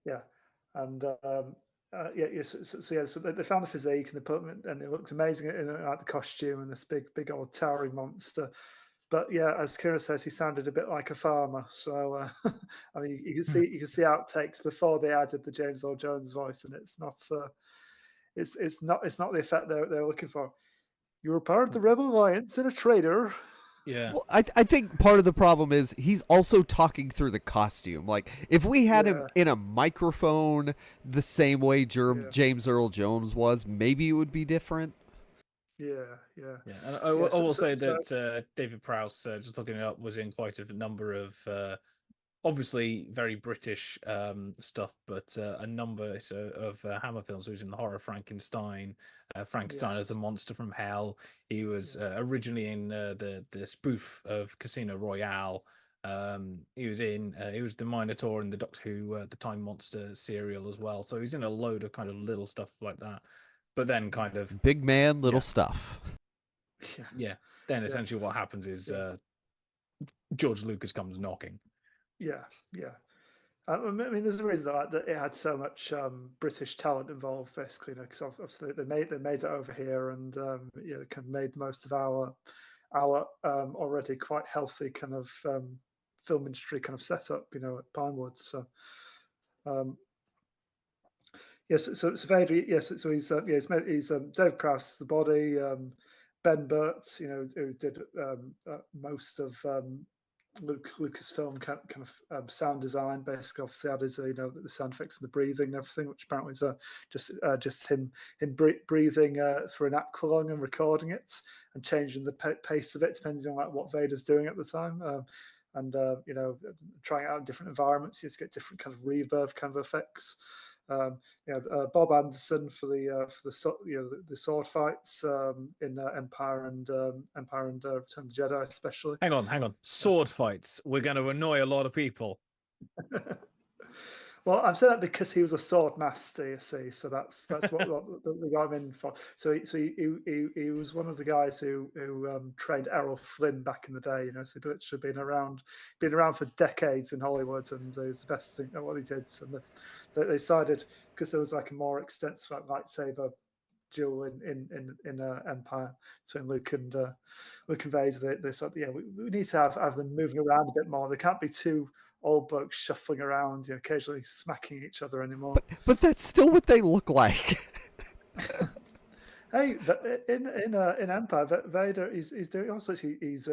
Yeah. And so they found the physique and they put him in, and it looked amazing in like the costume and this big old towering monster. But as Kira says, he sounded a bit like a farmer. So I mean, you can see outtakes before they added the James Earl Jones voice, and it's not the effect they're looking for. You were part of the Rebel Alliance and a traitor. Yeah. Well, I think part of the problem is he's also talking through the costume. Like, if we had him in a microphone the same way James Earl Jones was, maybe it would be different. Yeah. And I will say that David Prowse, just looking it up, was in quite a number of obviously very British stuff, but a number of Hammer films. He was in the horror Frankenstein, Frankenstein as the Monster from Hell. He was originally in the spoof of Casino Royale. He was the Minotaur in the Doctor Who the Time Monster serial as well. So he's in a load of kind of little stuff like that. But then kind of big man, little stuff. Yeah. Then essentially what happens is George Lucas comes knocking. Yeah. I mean, there's a reason that it had so much British talent involved, basically, because obviously they made it over here, and kind of made most of our already quite healthy kind of film industry kind of setup, at Pinewood. So, so Vader, so he's Dave Prowse, the body, Ben Burt, who did most of Lucasfilm kind of sound design, basically. Obviously added the sound effects and the breathing and everything, which apparently is just him breathing through an aqualung and recording it and changing the pace of it depending on like what Vader's doing at the time. and trying out different environments. You just get different kind of reverb kind of effects. Bob Anderson for the sword fights in Empire and Return of the Jedi, especially. Hang on. Sword fights. We're going to annoy a lot of people. Well, I'm saying that because he was a sword master, you see. So that's what we got him in for. So he was one of the guys who trained Errol Flynn back in the day. So he literally been around for decades in Hollywood, and it was the best thing at what he did. And they decided, because there was like a more extensive lightsaber duel in Empire between Luke and Vader, they said, we need to have them moving around a bit more. They can't be too old blokes shuffling around, occasionally smacking each other anymore. But that's still what they look like. Hey, in Empire, Vader is doing also. He's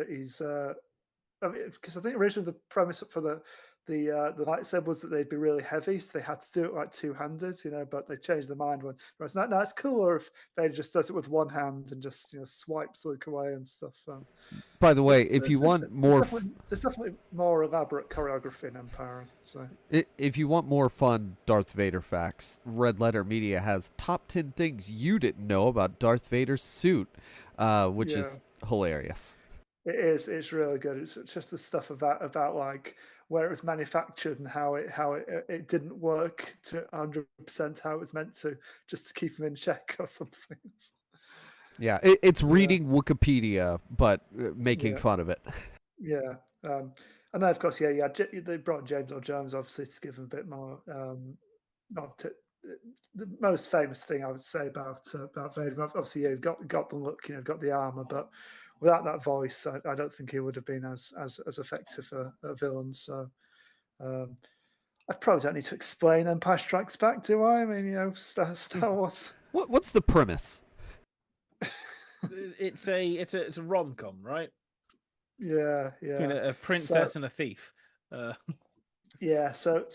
because I think originally the premise for the lightsaber was that they'd be really heavy, so they had to do it like two-handed, but they changed their mind when it's not. Now it's cooler if Vader just does it with one hand and just swipes Luke away and stuff. By the way, if you want more, there's definitely more elaborate choreography in Empire. So if you want more fun Darth Vader facts, Red Letter Media has top 10 things you didn't know about Darth Vader's suit, which is hilarious. It is. It's really good. It's just the stuff about like where it was manufactured and how it didn't work to 100% how it was meant to, just to keep him in check or something. Yeah, it's reading Wikipedia, but making fun of it. Yeah. And then, of course, they brought James Earl Jones, obviously, to give him a bit more. The most famous thing I would say about Vader, obviously, you've got the look, got the armor, but without that voice, I don't think he would have been as effective a villain. So I probably don't need to explain Empire Strikes Back, do I? I mean, Star Wars. What's the premise? It's a rom-com, right? Yeah. Between a princess and a thief. Yeah, so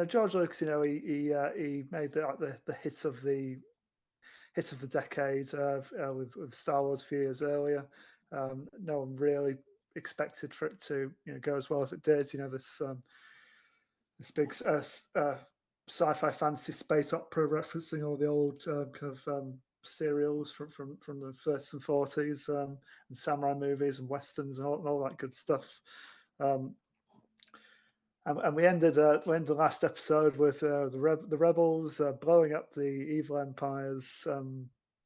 George Lucas, he made the hit of the decade with Star Wars a few years earlier. No one really expected for it to go as well as it did. This big sci-fi fantasy space opera referencing all the old kind of serials from the 30s and 40s, and samurai movies and westerns and all that good stuff. And we ended the last episode with the rebels blowing up the evil Empire's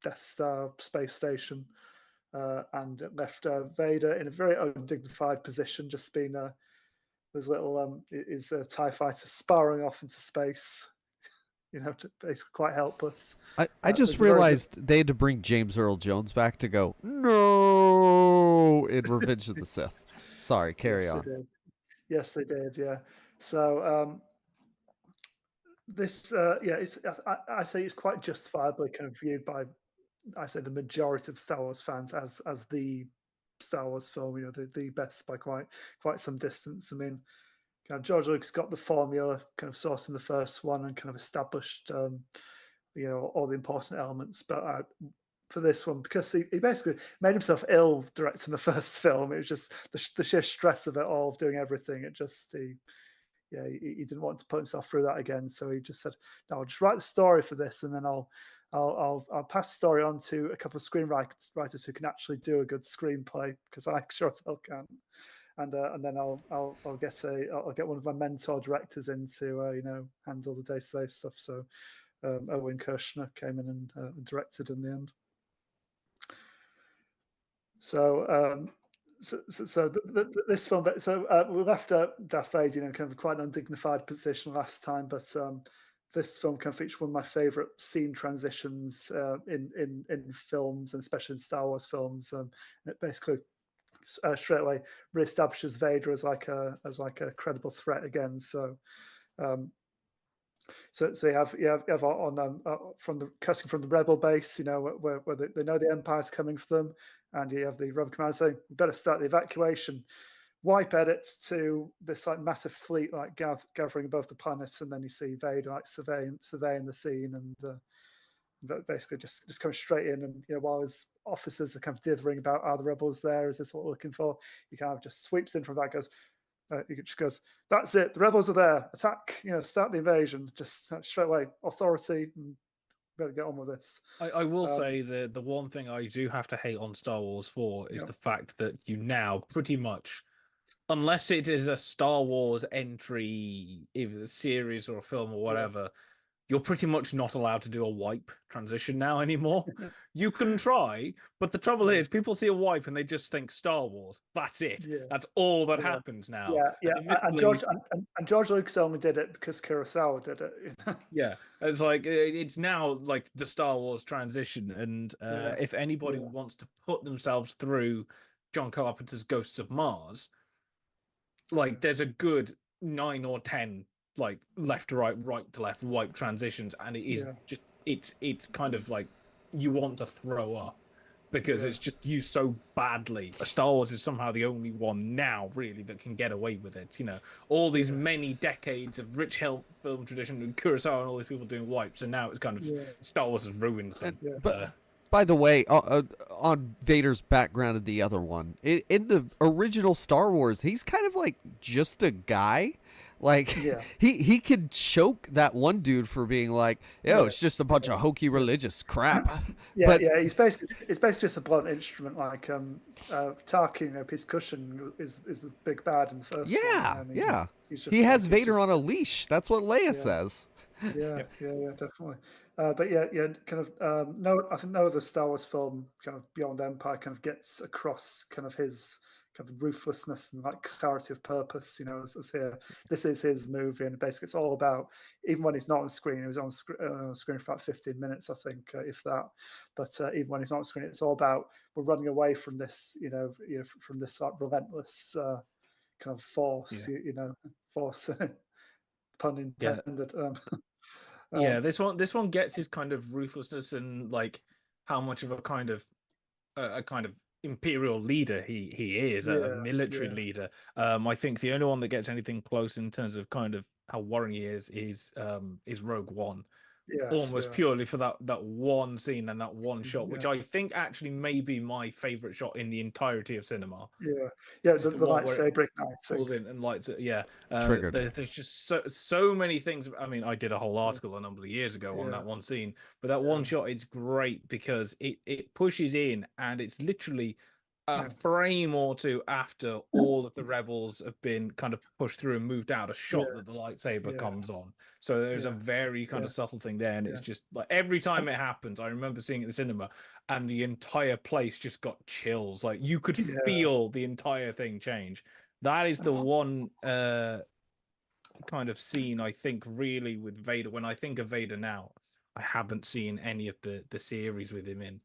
Death Star space station, and it left Vader in a very undignified position, just being his little his TIE fighter sparring off into space, basically quite helpless. I just realized they had to bring James Earl Jones back to go, no, in Revenge of the Sith. Sorry, carry on. Yes, they did. Yeah. So this, I say it's quite justifiably kind of viewed by, I say, the majority of Star Wars fans as the Star Wars film. The best by quite some distance. I mean, kind of George Lucas got the formula kind of sourced in the first one and kind of established, all the important elements, but. For this one, because he basically made himself ill directing the first film. It was just the sheer stress of it all, of doing everything. It just he didn't want to put himself through that again. So he just said, "No, I'll just write the story for this, and then I'll pass the story on to a couple of screenwriters who can actually do a good screenplay, because I sure as hell can't." And then I'll get one of my mentor directors in to handle the day-to-day stuff. So Owen Kirshner came in and directed in the end. So, this film. So we left Darth Vader, kind of quite an undignified position last time, but this film kind of features one of my favorite scene transitions in films, and especially in Star Wars films. It basically straight away reestablishes Vader as like a credible threat again. So. So you have on from the rebel base, where they know the Empire's coming for them, and you have the rebel commander saying, "We better start the evacuation." Wipe edits to this like massive fleet like gathering above the planet, and then you see Vader like surveying the scene, and basically just coming straight in, and while his officers are kind of dithering about, are the rebels there? Is this what we're looking for? He kind of just sweeps in from that, goes, He just goes, "That's it. The rebels are there. Attack! Start the invasion. Just straight away, authority. And better get on with this." I will say the one thing I do have to hate on Star Wars 4 is the fact that you now pretty much, unless it is a Star Wars entry, either a series or a film or whatever, you're pretty much not allowed to do a wipe transition now anymore. You can try, but the trouble is people see a wipe and they just think Star Wars. That's it. That's all that happens now. And George Lucas only did it because Kurosawa did it. Yeah, it's like it's now like the Star Wars transition, and if anybody wants to put themselves through John Carpenter's Ghosts of Mars, like there's a good 9 or 10 like left to right, right to left, wipe transitions, and it is just it's kind of like you want to throw up because it's just used so badly. Star Wars is somehow the only one now really that can get away with it. All these many decades of rich film tradition and Kurosawa and all these people doing wipes, and now it's kind of Star Wars has ruined them. But by the way, on Vader's background in the other one, in the original Star Wars, he's kind of like just a guy. Like he could choke that one dude for being like, it's just a bunch of hokey religious crap. He's basically just a blunt instrument. Like Tarkin, his cushion is the big bad in the first one. He has Vader on a leash. That's what Leia says. Yeah, definitely. Kind of I think no other Star Wars film kind of beyond Empire kind of gets across kind of his kind of ruthlessness and like clarity of purpose, as here. This is his movie, and basically it's all about, even when he's not on screen, he was on screen for about 15 minutes, I think, if that. But even when he's not on screen, it's all about we're running away from this, from this like relentless kind of force, force, pun intended. This one gets his kind of ruthlessness and like how much of a kind of imperial leader he is, a military leader. I think the only one that gets anything close in terms of kind of how warring he is Rogue One. Almost purely for that one scene and that one shot, which I think actually may be my favorite shot in the entirety of cinema. The lightsaber pulls in and lights it. Triggered. There's just so many things. I mean, I did a whole article a number of years ago on that one scene, but that one shot, it's great because it pushes in and it's literally a frame or two after all of the rebels have been kind of pushed through and moved out, a shot that the lightsaber comes on. So there's a very kind of subtle thing there, and it's just like every time it happens, I remember seeing it in the cinema, and the entire place just got chills. Like you could feel the entire thing change. That is the one kind of scene I think really with Vader. When I think of Vader now, I haven't seen any of the series with him in.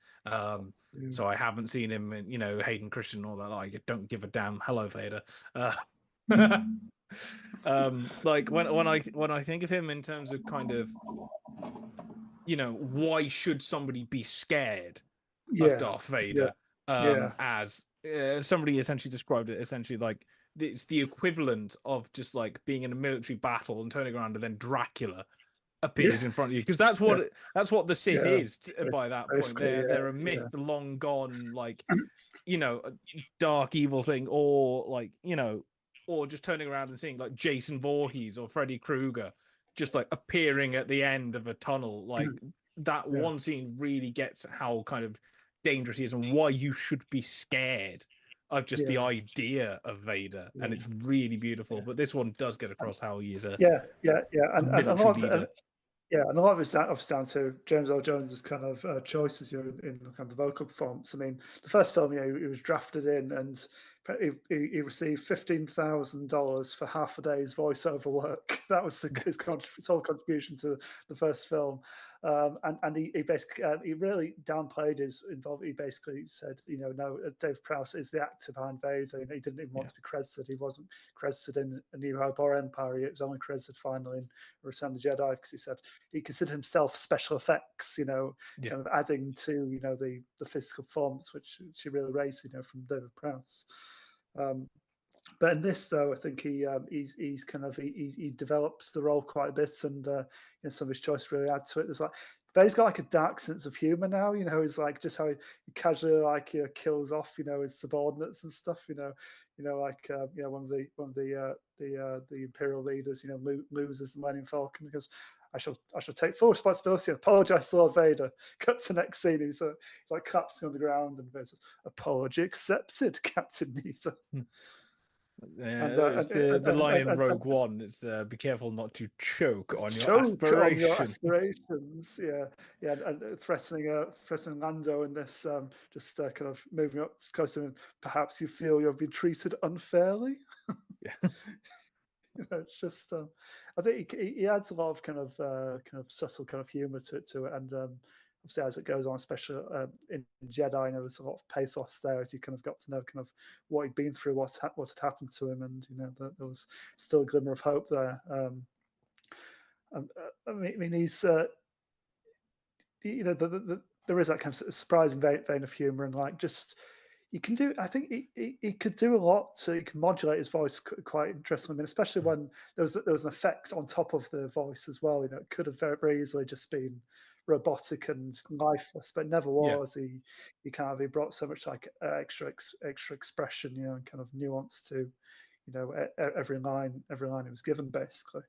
So I haven't seen him in, Hayden Christensen and all that. Like, don't give a damn. Hello, Vader. Like when I think of him in terms of kind of, why should somebody be scared of Darth Vader? As somebody essentially described it, essentially like it's the equivalent of just like being in a military battle and turning around and then Dracula appears in front of you, because that's what the Sith is by that point. They're a myth, long gone, like a dark evil thing, or like or just turning around and seeing like Jason Voorhees or Freddy Krueger just like appearing at the end of a tunnel. Like that one scene really gets how kind of dangerous he is and why you should be scared of just the idea of Vader, and it's really beautiful. But this one does get across how he is a and a lot of it, and a lot of it's down to James Earl Jones' kind of choices, in kind of the vocal performance. I mean, the first film, he was drafted in, and he received $15,000 for half a day's voiceover work. That was his whole contribution to the first film. And he basically he really downplayed his involvement. He basically said, no, Dave Prowse is the actor behind Vader. He didn't even want to be credited. He wasn't credited in A New Hope or Empire. He was only credited finally in Return of the Jedi, because he said he considered himself special effects, kind of adding to the physical performance, which she really raised, from David Prowse. But in this, though, I think he develops the role quite a bit, and some of his choice really add to it. There's like Vader's got like a dark sense of humor now. He's like just how he casually kills off his subordinates and stuff. Like one of the Imperial leaders loses the Millennium Falcon because I shall take full responsibility and apologize to Lord Vader. Cut to next scene. He's like collapsing on the ground and Vader says, "Apology accepted, Captain Nita." It's the line in Rogue One. It's be careful not to choke on your aspirations. Yeah, and threatening Lando in this, just kind of moving up close to him. Perhaps you feel you've been treated unfairly. Yeah. It's just, I think he adds a lot of kind of subtle kind of humor to it, and obviously as it goes on, especially in Jedi, there's a lot of pathos there as you kind of got to know kind of what he'd been through, what had happened to him, and there was still a glimmer of hope there. I mean, he's there is that kind of surprising vein of humor, and like just. You can do. I think he could do a lot, so he can modulate his voice quite interestingly. I mean, especially when there was an effect on top of the voice as well. It could have very, very easily just been robotic and lifeless, but it never was. He brought so much like extra expression, and kind of nuance to, every line he was given basically.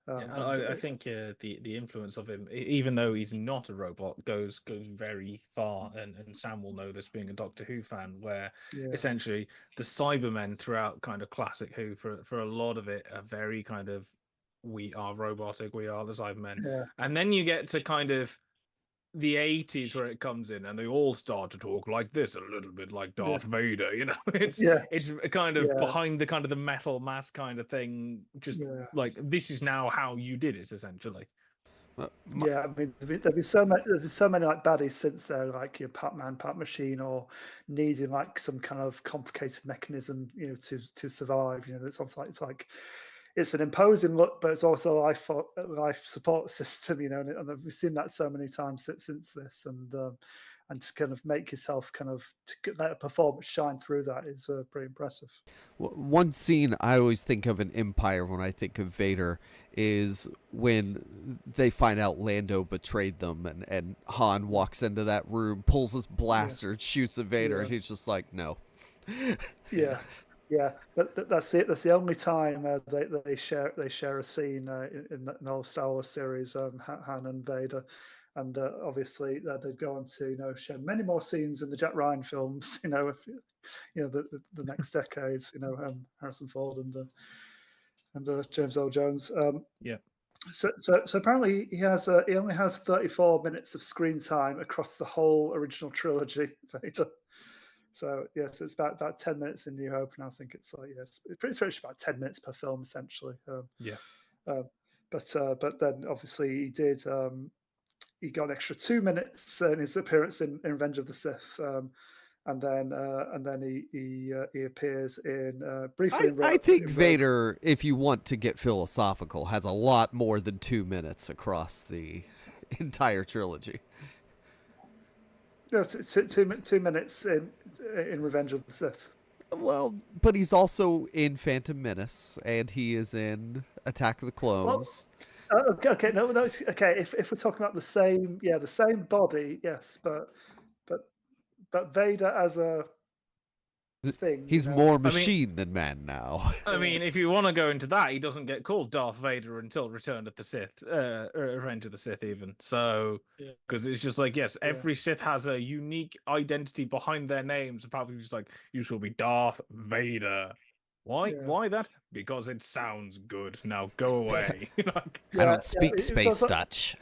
I think the influence of him, even though he's not a robot, goes very far, and Sam will know this being a Doctor Who fan, where essentially the Cybermen throughout kind of classic Who for a lot of it are very kind of, we are robotic, we are the Cybermen, and then you get to kind of the 80s where it comes in and they all start to talk like this, a little bit like Darth Vader, it's kind of behind the kind of the metal mask kind of thing, just like this is now how you did it essentially. I mean, there've been so many like baddies since there, like part man, part machine, or needing like some kind of complicated mechanism, to survive. It's like it's an imposing look, but it's also a life support system, and we've seen that so many times since this, and to kind of make yourself kind of to let a performance shine through that is pretty impressive. One scene I always think of in Empire when I think of Vader is when they find out Lando betrayed them, and Han walks into that room, pulls his blaster, and shoots at Vader, and he's just like, no. Yeah, that's it. That's the only time they share a scene in the whole Star Wars series, Han and Vader, and obviously they'd go on to share many more scenes in the Jack Ryan films. If the next decades. Harrison Ford and James Earl Jones. So apparently he only has 34 minutes of screen time across the whole original trilogy, Vader. So yes, it's about 10 minutes in New Hope, and I think it's like it's pretty much about 10 minutes per film essentially. But then obviously he did. He got an extra 2 minutes in his appearance in Revenge of the Sith, and then he appears in briefly. I think Vader, if you want to get philosophical, has a lot more than 2 minutes across the entire trilogy. No, 2 minutes in Revenge of the Sith. Well, but he's also in Phantom Menace, and he is in Attack of the Clones. Well, okay, no, okay. If we're talking about the same body, yes, but Vader as a thing, he's more machine than man now. I mean, if you want to go into that, he doesn't get called Darth Vader until Return of the Sith, Revenge of the Sith, even. So, because it's just like, yes, every Sith has a unique identity behind their names. Apart from just like, you shall be Darth Vader. Why? Why that? Because it sounds good. Now go away. I don't speak space Dutch.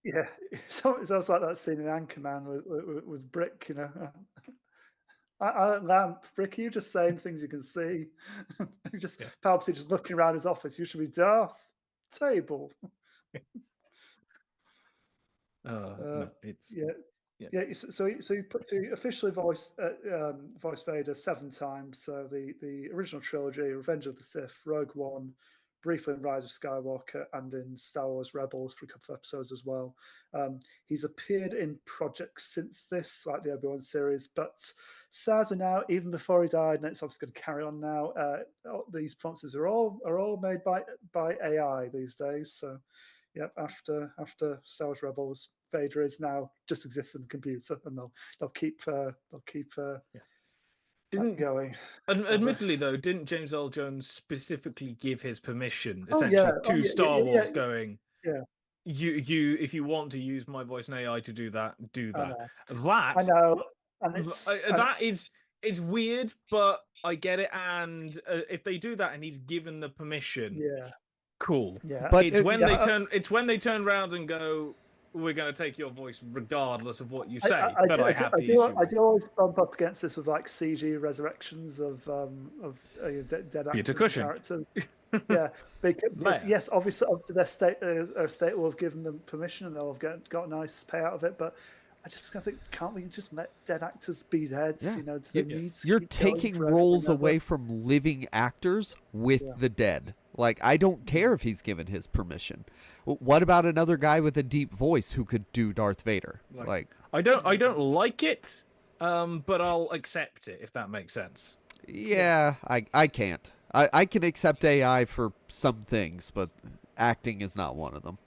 Yeah, it's almost like that scene in Anchorman with Brick, I lamp, Brick, are you just saying things you can see? Palpatine just looking around his office. You should be Darth Table. No, it's So he officially voiced Vader 7 times. So the original trilogy, Revenge of the Sith, Rogue One, briefly in Rise of Skywalker, and in Star Wars Rebels for a couple of episodes as well. He's appeared in projects since this, like the Obi-Wan series, but sadly now, even before he died, and it's obviously going to carry on now, these performances are all made by AI these days. So, yep, after Star Wars Rebels, Vader is now just exists in the computer, and they'll keep that going. Admittedly, though, didn't James Earl Jones specifically give his permission, Oh essentially, yeah, to Star Wars, going, yeah. you, if you want to use my voice and AI to do that, do that. I know, and It's weird, but I get it. And if they do that, and he's given the permission, cool. Yeah, But it's when they turn around and go, we're going to take your voice regardless of what you say. I do always bump up against this with like CG resurrections of dead actors characters. Yeah, because yes, obviously their state will have given them permission and they'll have got a nice payout of it. But I just think, can't we just let dead actors be dead? Yeah. You know, do they need to You're keep taking going roles forever? away from living actors with the dead. Like, I don't care if he's given his permission. What about another guy with a deep voice who could do Darth Vader? Like I don't like it, but I'll accept it if that makes sense. Yeah, I can't. I can accept AI for some things, but acting is not one of them.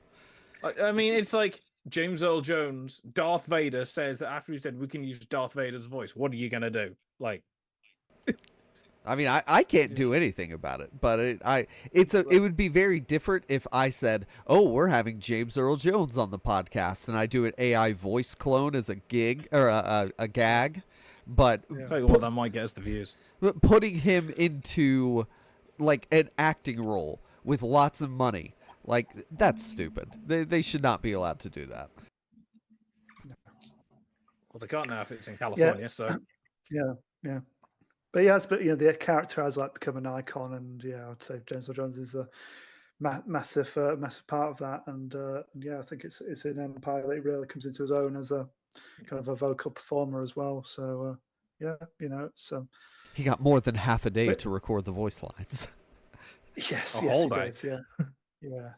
I mean, it's like James Earl Jones, Darth Vader says that after he's dead, we can use Darth Vader's voice. What are you gonna do? Like, I mean, I can't do anything about it, but it would be very different if I said, "Oh, we're having James Earl Jones on the podcast," and I do an AI voice clone as a gig or a gag. But tell you what, that might get us the views. But putting him into like an acting role with lots of money, like, that's stupid. They should not be allowed to do that. Well, they can't now if it's in California. So yeah. But the character has like become an icon, and I'd say James Earl Jones is a massive part of that. And I think it's in Empire that he really comes into his own as a kind of a vocal performer as well. So it's he got more than half a day to record the voice lines. Yes, he does. Yeah.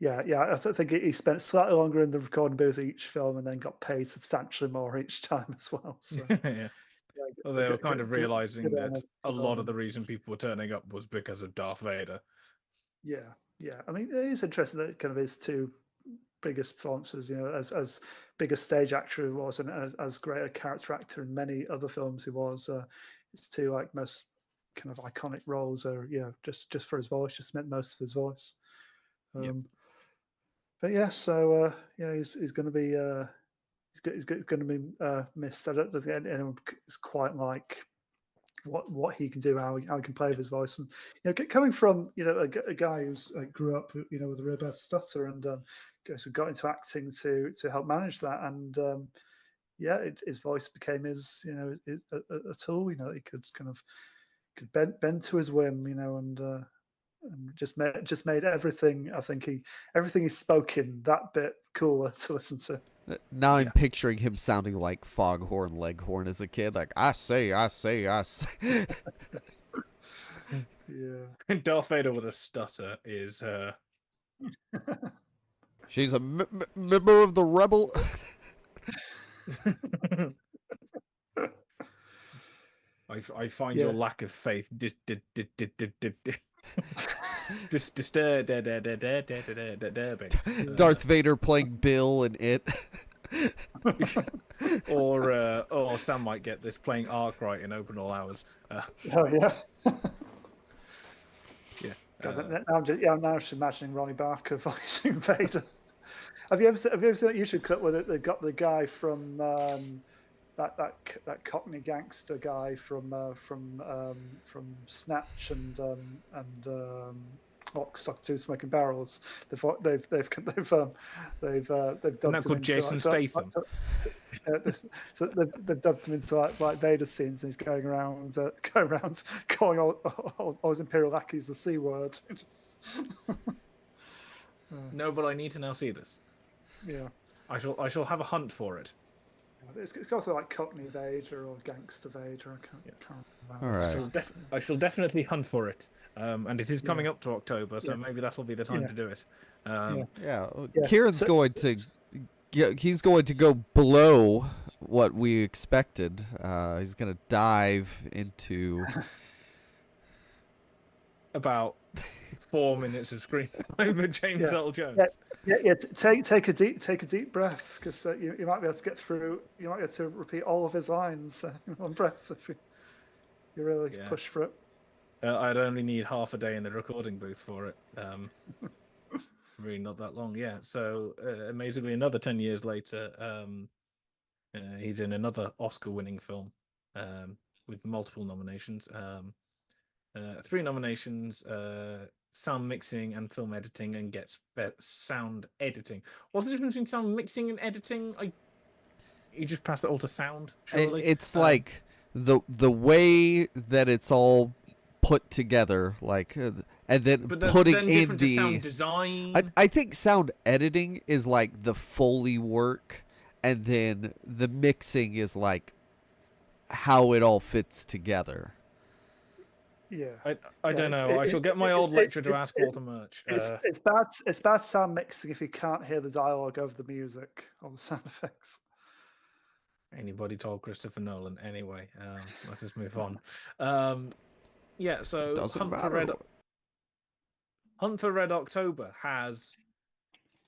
I think he spent slightly longer in the recording booth each film, and then got paid substantially more each time as well. So. Well, they were kind of realizing that a lot of the reason people were turning up was because of Darth Vader. Yeah. I mean, it is interesting that kind of his two biggest performances, as big a stage actor he was, and as great a character actor in many other films he was. His two like most kind of iconic roles are just for his voice, just meant most of his voice. But he's going to be. He's going to be missed. I don't think anyone is quite like what he can do, how he can play with his voice, and coming from a guy who's grew up with a real bad stutter and got into acting to help manage that, and his voice became his a tool. He could bend to his whim, and just made everything. I think everything he spoke in that bit cooler to listen to. Now I'm picturing him sounding like Foghorn Leghorn as a kid, like I say. Yeah. Darth Vader with a stutter is. She's a member of the rebel. I find your lack of faith disturbing. Darth Vader playing Bill in It. or Sam might get this playing Arkwright in Open All Hours. Yeah. Yeah. I'm now just imagining Ronnie Barker voicing Vader. Have you ever seen that YouTube clip where they got the guy from that Cockney gangster guy from Snatch and Lock, Stock, Two Smoking Barrels? They've dubbed called Jason Statham. So they've dubbed him into like Vader scenes, and he's going around calling all his Imperial lackeys the C word. No, but I need to now see this. Yeah, I shall have a hunt for it. It's also like Cockney Vader or Gangster Vader. I can't remember. All right. I shall definitely hunt for it. And it is coming up to October, so maybe that'll be the time to do it. Kieran's going to. He's going to go below what we expected. He's going to dive into about 4 minutes of screen time with James Earl Jones. Take a deep breath, because you might be able to get through. You might be able to repeat all of his lines in one breath if you really push for it. I'd only need half a day in the recording booth for it. Really not that long. Yeah. So amazingly, another 10 years later, he's in another Oscar-winning film with multiple nominations. 3 nominations, sound mixing and film editing, and gets sound editing. What's the difference between sound mixing and editing? You just pass that all to sound, surely? It's like the way that it's all put together, like, and then but that's putting then in different the to sound design. I think sound editing is like the Foley work, and then the mixing is like how it all fits together. Yeah, I don't know. I shall get my old lecturer to ask Walter Murch. It's bad sound mixing if you can't hear the dialogue over the music or the sound effects. Anybody told Christopher Nolan? Anyway, let's just move on. Yeah, so Doesn't matter. Hunt for Red October has,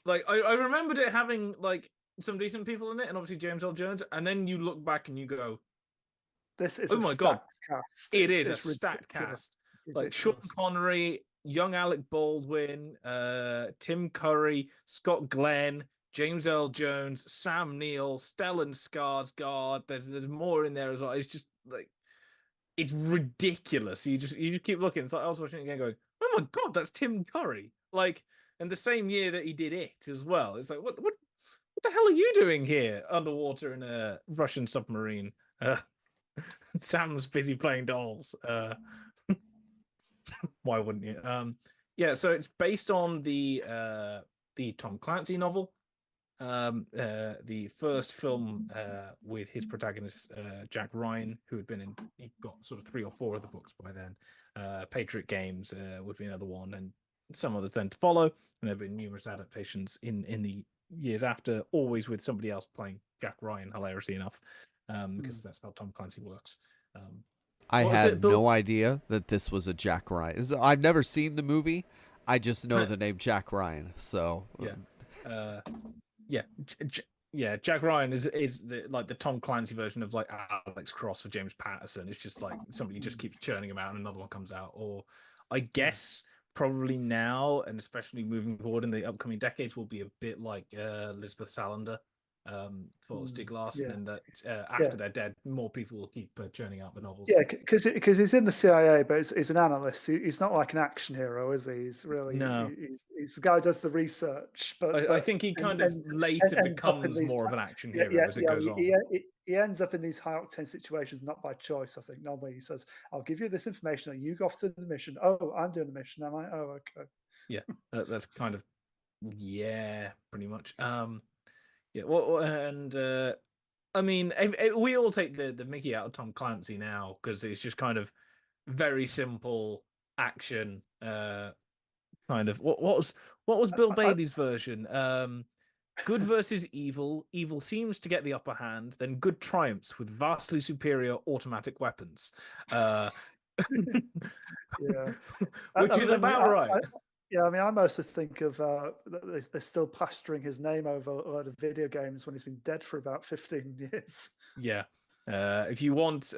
like, I remembered it having like some decent people in it, and obviously James Earl Jones. And then you look back and you go, "This is oh my god, cast. It is a stacked cast. Like Sean Connery, young Alec Baldwin, Tim Curry, Scott Glenn, James Earl Jones, Sam Neill, Stellan Skarsgård. There's more in there as well. It's just like, it's ridiculous. You just keep looking. It's like I was watching it again, going, oh my god, that's Tim Curry. Like, and the same year that he did it as well. It's like, what the hell are you doing here underwater in a Russian submarine? Sam's busy playing dolls. Why wouldn't you? Yeah, so it's based on the Tom Clancy novel. The first film with his protagonist Jack Ryan, who had been in, he got sort of 3 or 4 of the books by then. Patriot Games would be another one, and some others then to follow. And there have been numerous adaptations in the years after, always with somebody else playing Jack Ryan, hilariously enough, because that's how Tom Clancy works. I had no idea that this was a Jack Ryan. I've never seen the movie. I just know the name Jack Ryan. So yeah, Jack Ryan is the Tom Clancy version of like Alex Cross or James Patterson. It's just like somebody just keeps churning them out and another one comes out. Or I guess probably now, and especially moving forward in the upcoming decades, will be a bit like Elizabeth Salander for Stieg Larsson, in that after they're dead, more people will keep churning out the novels. Yeah, because he's in the CIA, but he's an analyst. He's not like an action hero, is he? He's really he's the guy who does the research. But I think he kind of later becomes more of an action hero as it goes on. He ends up in these high octane situations not by choice. I think normally he says, "I'll give you this information, and you go off to the mission." Oh, I'm doing the mission, am I? Oh, okay. Yeah, that's kind of pretty much. Yeah, well, and I mean, we all take the Mickey out of Tom Clancy now because it's just kind of very simple action. Kind of what was Bill Bailey's version? Good versus evil. Evil seems to get the upper hand. Then good triumphs with vastly superior automatic weapons. Yeah, which is about right. Yeah, I mean, I mostly think of they're still plastering his name over a lot of video games when he's been dead for about 15 years. Yeah. If you want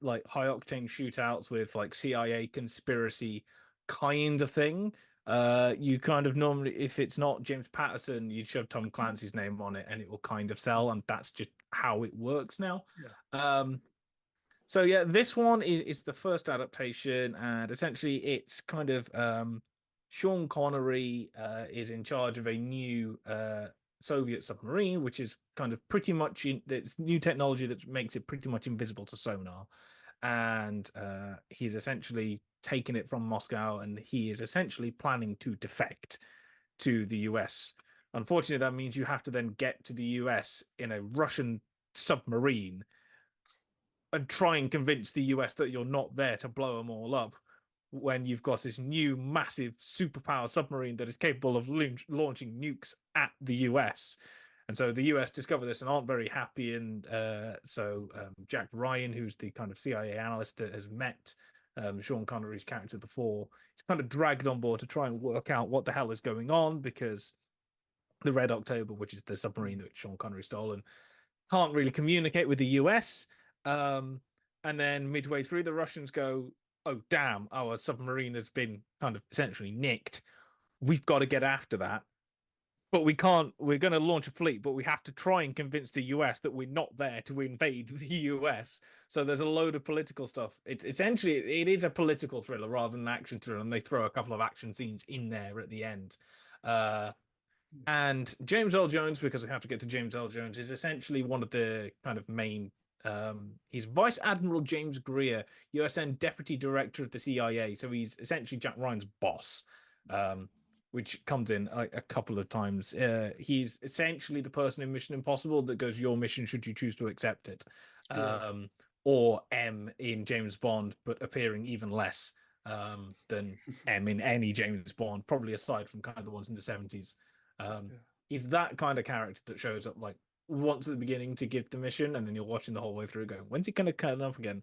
like high octane shootouts with like CIA conspiracy kind of thing, you kind of normally, if it's not James Patterson, you shove Tom Clancy's name on it and it will kind of sell, and that's just how it works now. So yeah, this one is the first adaptation, and essentially it's kind of Sean Connery is in charge of a new Soviet submarine, which is kind of pretty much it's new technology that makes it pretty much invisible to sonar. And he's essentially taken it from Moscow, and he is essentially planning to defect to the US. Unfortunately, that means you have to then get to the US in a Russian submarine and try and convince the US that you're not there to blow them all up, when you've got this new massive superpower submarine that is capable of launching nukes at the US. And so the US discover this and aren't very happy. And so Jack Ryan, who's the kind of CIA analyst that has met Sean Connery's character before. He's kind of dragged on board to try and work out what the hell is going on, because the Red October, which is the submarine that Sean Connery stolen, can't really communicate with the US. And then midway through, the Russians go, "Oh, damn, our submarine has been kind of essentially nicked. We've got to get after that. But we can't. We're going to launch a fleet, but we have to try and convince the US that we're not there to invade the US." So there's a load of political stuff. It's essentially, it is a political thriller rather than an action thriller, and they throw a couple of action scenes in there at the end. And James Earl Jones, because we have to get to James Earl Jones, is essentially one of the kind of main. He's Vice Admiral James Greer, USN Deputy Director of the CIA. So he's essentially Jack Ryan's boss. Which comes in a couple of times. He's essentially the person in Mission Impossible that goes, "Your mission, should you choose to accept it." Or M in James Bond, but appearing even less than M in any James Bond, probably aside from kind of the ones in the 70s. He's that kind of character that shows up like once at the beginning to give the mission, and then you're watching the whole way through going, when's he going to turn up again?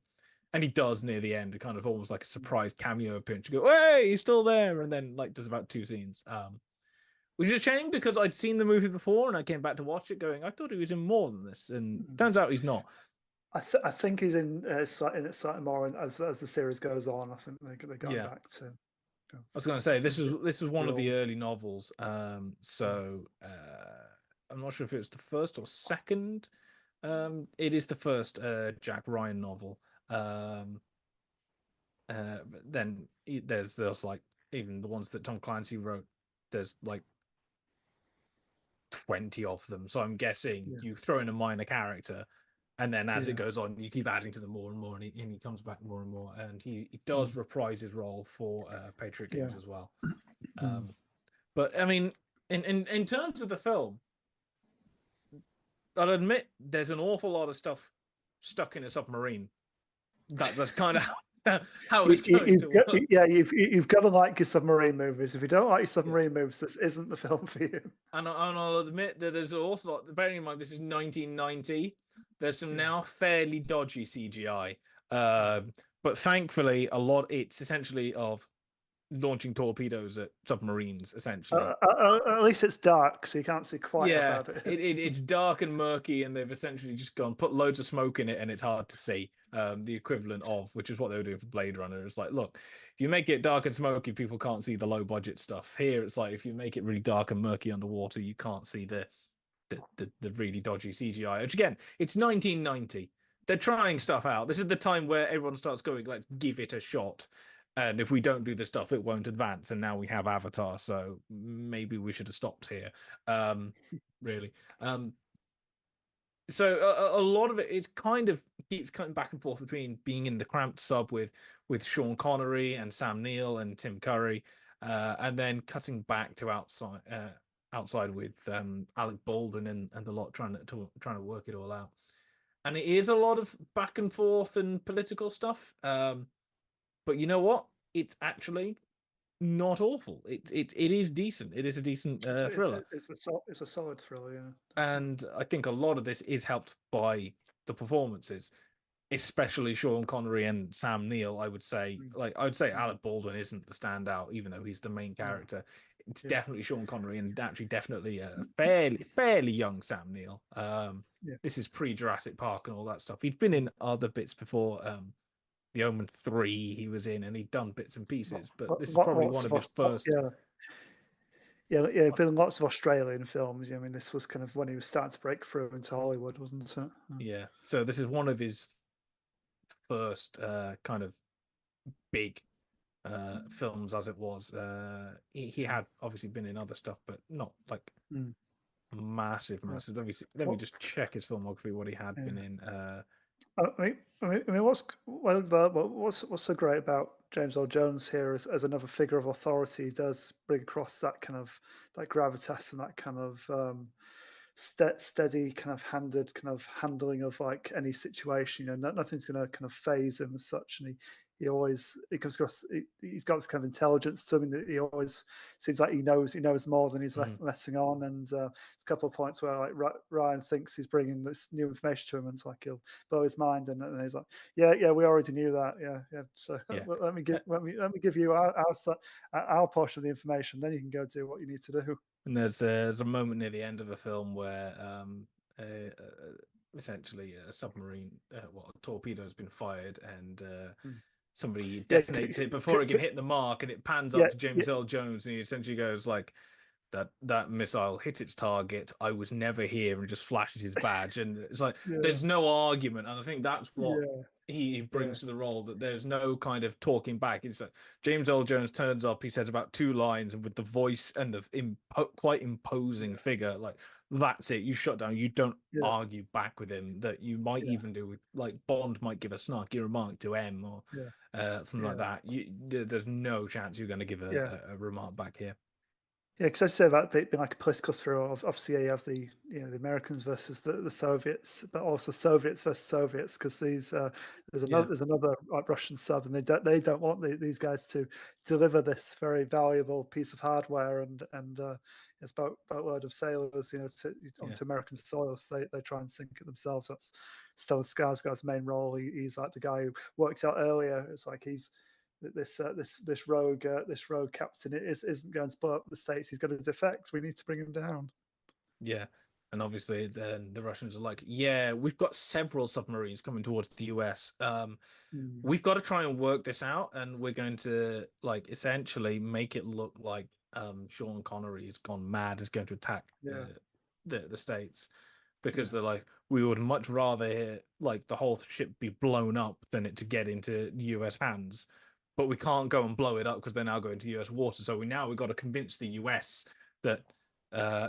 And he does near the end, kind of almost like a surprise cameo appearance. You go, "Hey, he's still there," and then like does about 2 scenes, which is a shame because I'd seen the movie before and I came back to watch it, going, I thought he was in more than this, and turns out he's not. I think he's in it slightly more as the series goes on. I think they're going back to. I was going to say this was one of the early novels, so I'm not sure if it was the first or second. It is the first Jack Ryan novel. But then there's like even the ones that Tom Clancy wrote. There's like 20 of them, so I'm guessing you throw in a minor character, and then as it goes on, you keep adding to them more and more, and he comes back more and more, and he does reprise his role for Patriot Games as well. But I mean, in terms of the film, I'll admit there's an awful lot of stuff stuck in a submarine. That's kind of how it's going to work. You've got to like your submarine movies. If you don't like your submarine movies, this isn't the film for you. And I'll admit that there's also, bearing in mind this is 1990, there's some now fairly dodgy CGI. But thankfully, it's essentially of launching torpedoes at submarines, essentially. At least it's dark, so you can't see quite about it. It's dark and murky, and they've essentially just put loads of smoke in it, and it's hard to see. The equivalent of, which is what they were doing for Blade Runner. It's like, look, if you make it dark and smoky, people can't see the low budget stuff. Here, it's like if you make it really dark and murky underwater, you can't see the really dodgy CGI. Which again, it's 1990. They're trying stuff out. This is the time where everyone starts going, let's give it a shot. And if we don't do this stuff, it won't advance. And now we have Avatar, so maybe we should have stopped here. Really. So a lot of it is kind of keeps cutting back and forth between being in the cramped sub with Sean Connery and Sam Neill and Tim Curry, and then cutting back to outside with Alec Baldwin and the lot trying to work it all out. And it is a lot of back and forth and political stuff. But you know what? It's actually not awful. It is decent. It is a decent thriller. It's a solid thriller, yeah. And I think a lot of this is helped by the performances, especially Sean Connery and Sam Neill. I would say Alec Baldwin isn't the standout, even though he's the main character. It's definitely Sean Connery, and actually definitely a fairly young Sam Neill. This is pre-Jurassic Park and all that stuff. He'd been in other bits before. The Omen 3 he was in, and he'd done bits and pieces, but this is probably one of his first. Been in lots of Australian films. I mean, this was kind of when he was starting to break through into Hollywood, wasn't it? Yeah. So this is one of his first kind of big films, as it was. He had obviously been in other stuff, but not like massive. Let me just check his filmography, what he had been in. I mean, what's so great about James Earl Jones here as another figure of authority. He does bring across that kind of that gravitas and that kind of steady kind of handed kind of handling of like any situation. Nothing's going to kind of phase him as such, and he comes across, he's got this kind of intelligence to him that he always seems like he knows more than he's letting on. And it's a couple of points where like Ryan thinks he's bringing this new information to him, and it's like he'll blow his mind, and he's like, yeah, we already knew that, yeah. So let me give you our portion of the information, then you can go do what you need to do. And there's a moment near the end of the film where essentially a submarine, a torpedo has been fired, and somebody detonates it before it can hit the mark, and it pans up to James Earl Jones, and he essentially goes like, that missile hit its target. I was never here, and just flashes his badge, and it's like there's no argument, and I think that's what he brings to the role, that there's no kind of talking back. It's like James Earl Jones turns up, he says about 2 lines, and with the voice and the quite imposing figure, like that's it. You shut down. You don't argue back with him. That you might even do with like Bond might give a snarky remark to M or something like that. There's no chance you're going to give a remark back here. Yeah, because I say about being like a political thriller. Obviously, you have the Americans versus the Soviets, but also Soviets versus Soviets, because there's another like Russian sub, and they don't want these guys to deliver this very valuable piece of hardware and it's boatload of sailors, onto American soil. So they try and sink it themselves. That's Stellan Skarsgård's main role. He's like the guy who works out earlier. It's like he's this rogue captain isn't going to blow up the States. He's got a defect. We need to bring him down. Yeah, and obviously then the Russians are like, we've got several submarines coming towards the US. We've got to try and work this out, and we're going to like essentially make it look like Sean Connery has gone mad, is going to attack the States, because they're like, we would much rather like the whole ship be blown up than it to get into US hands. But we can't go and blow it up because they're now going to US water. So we've got to convince the US that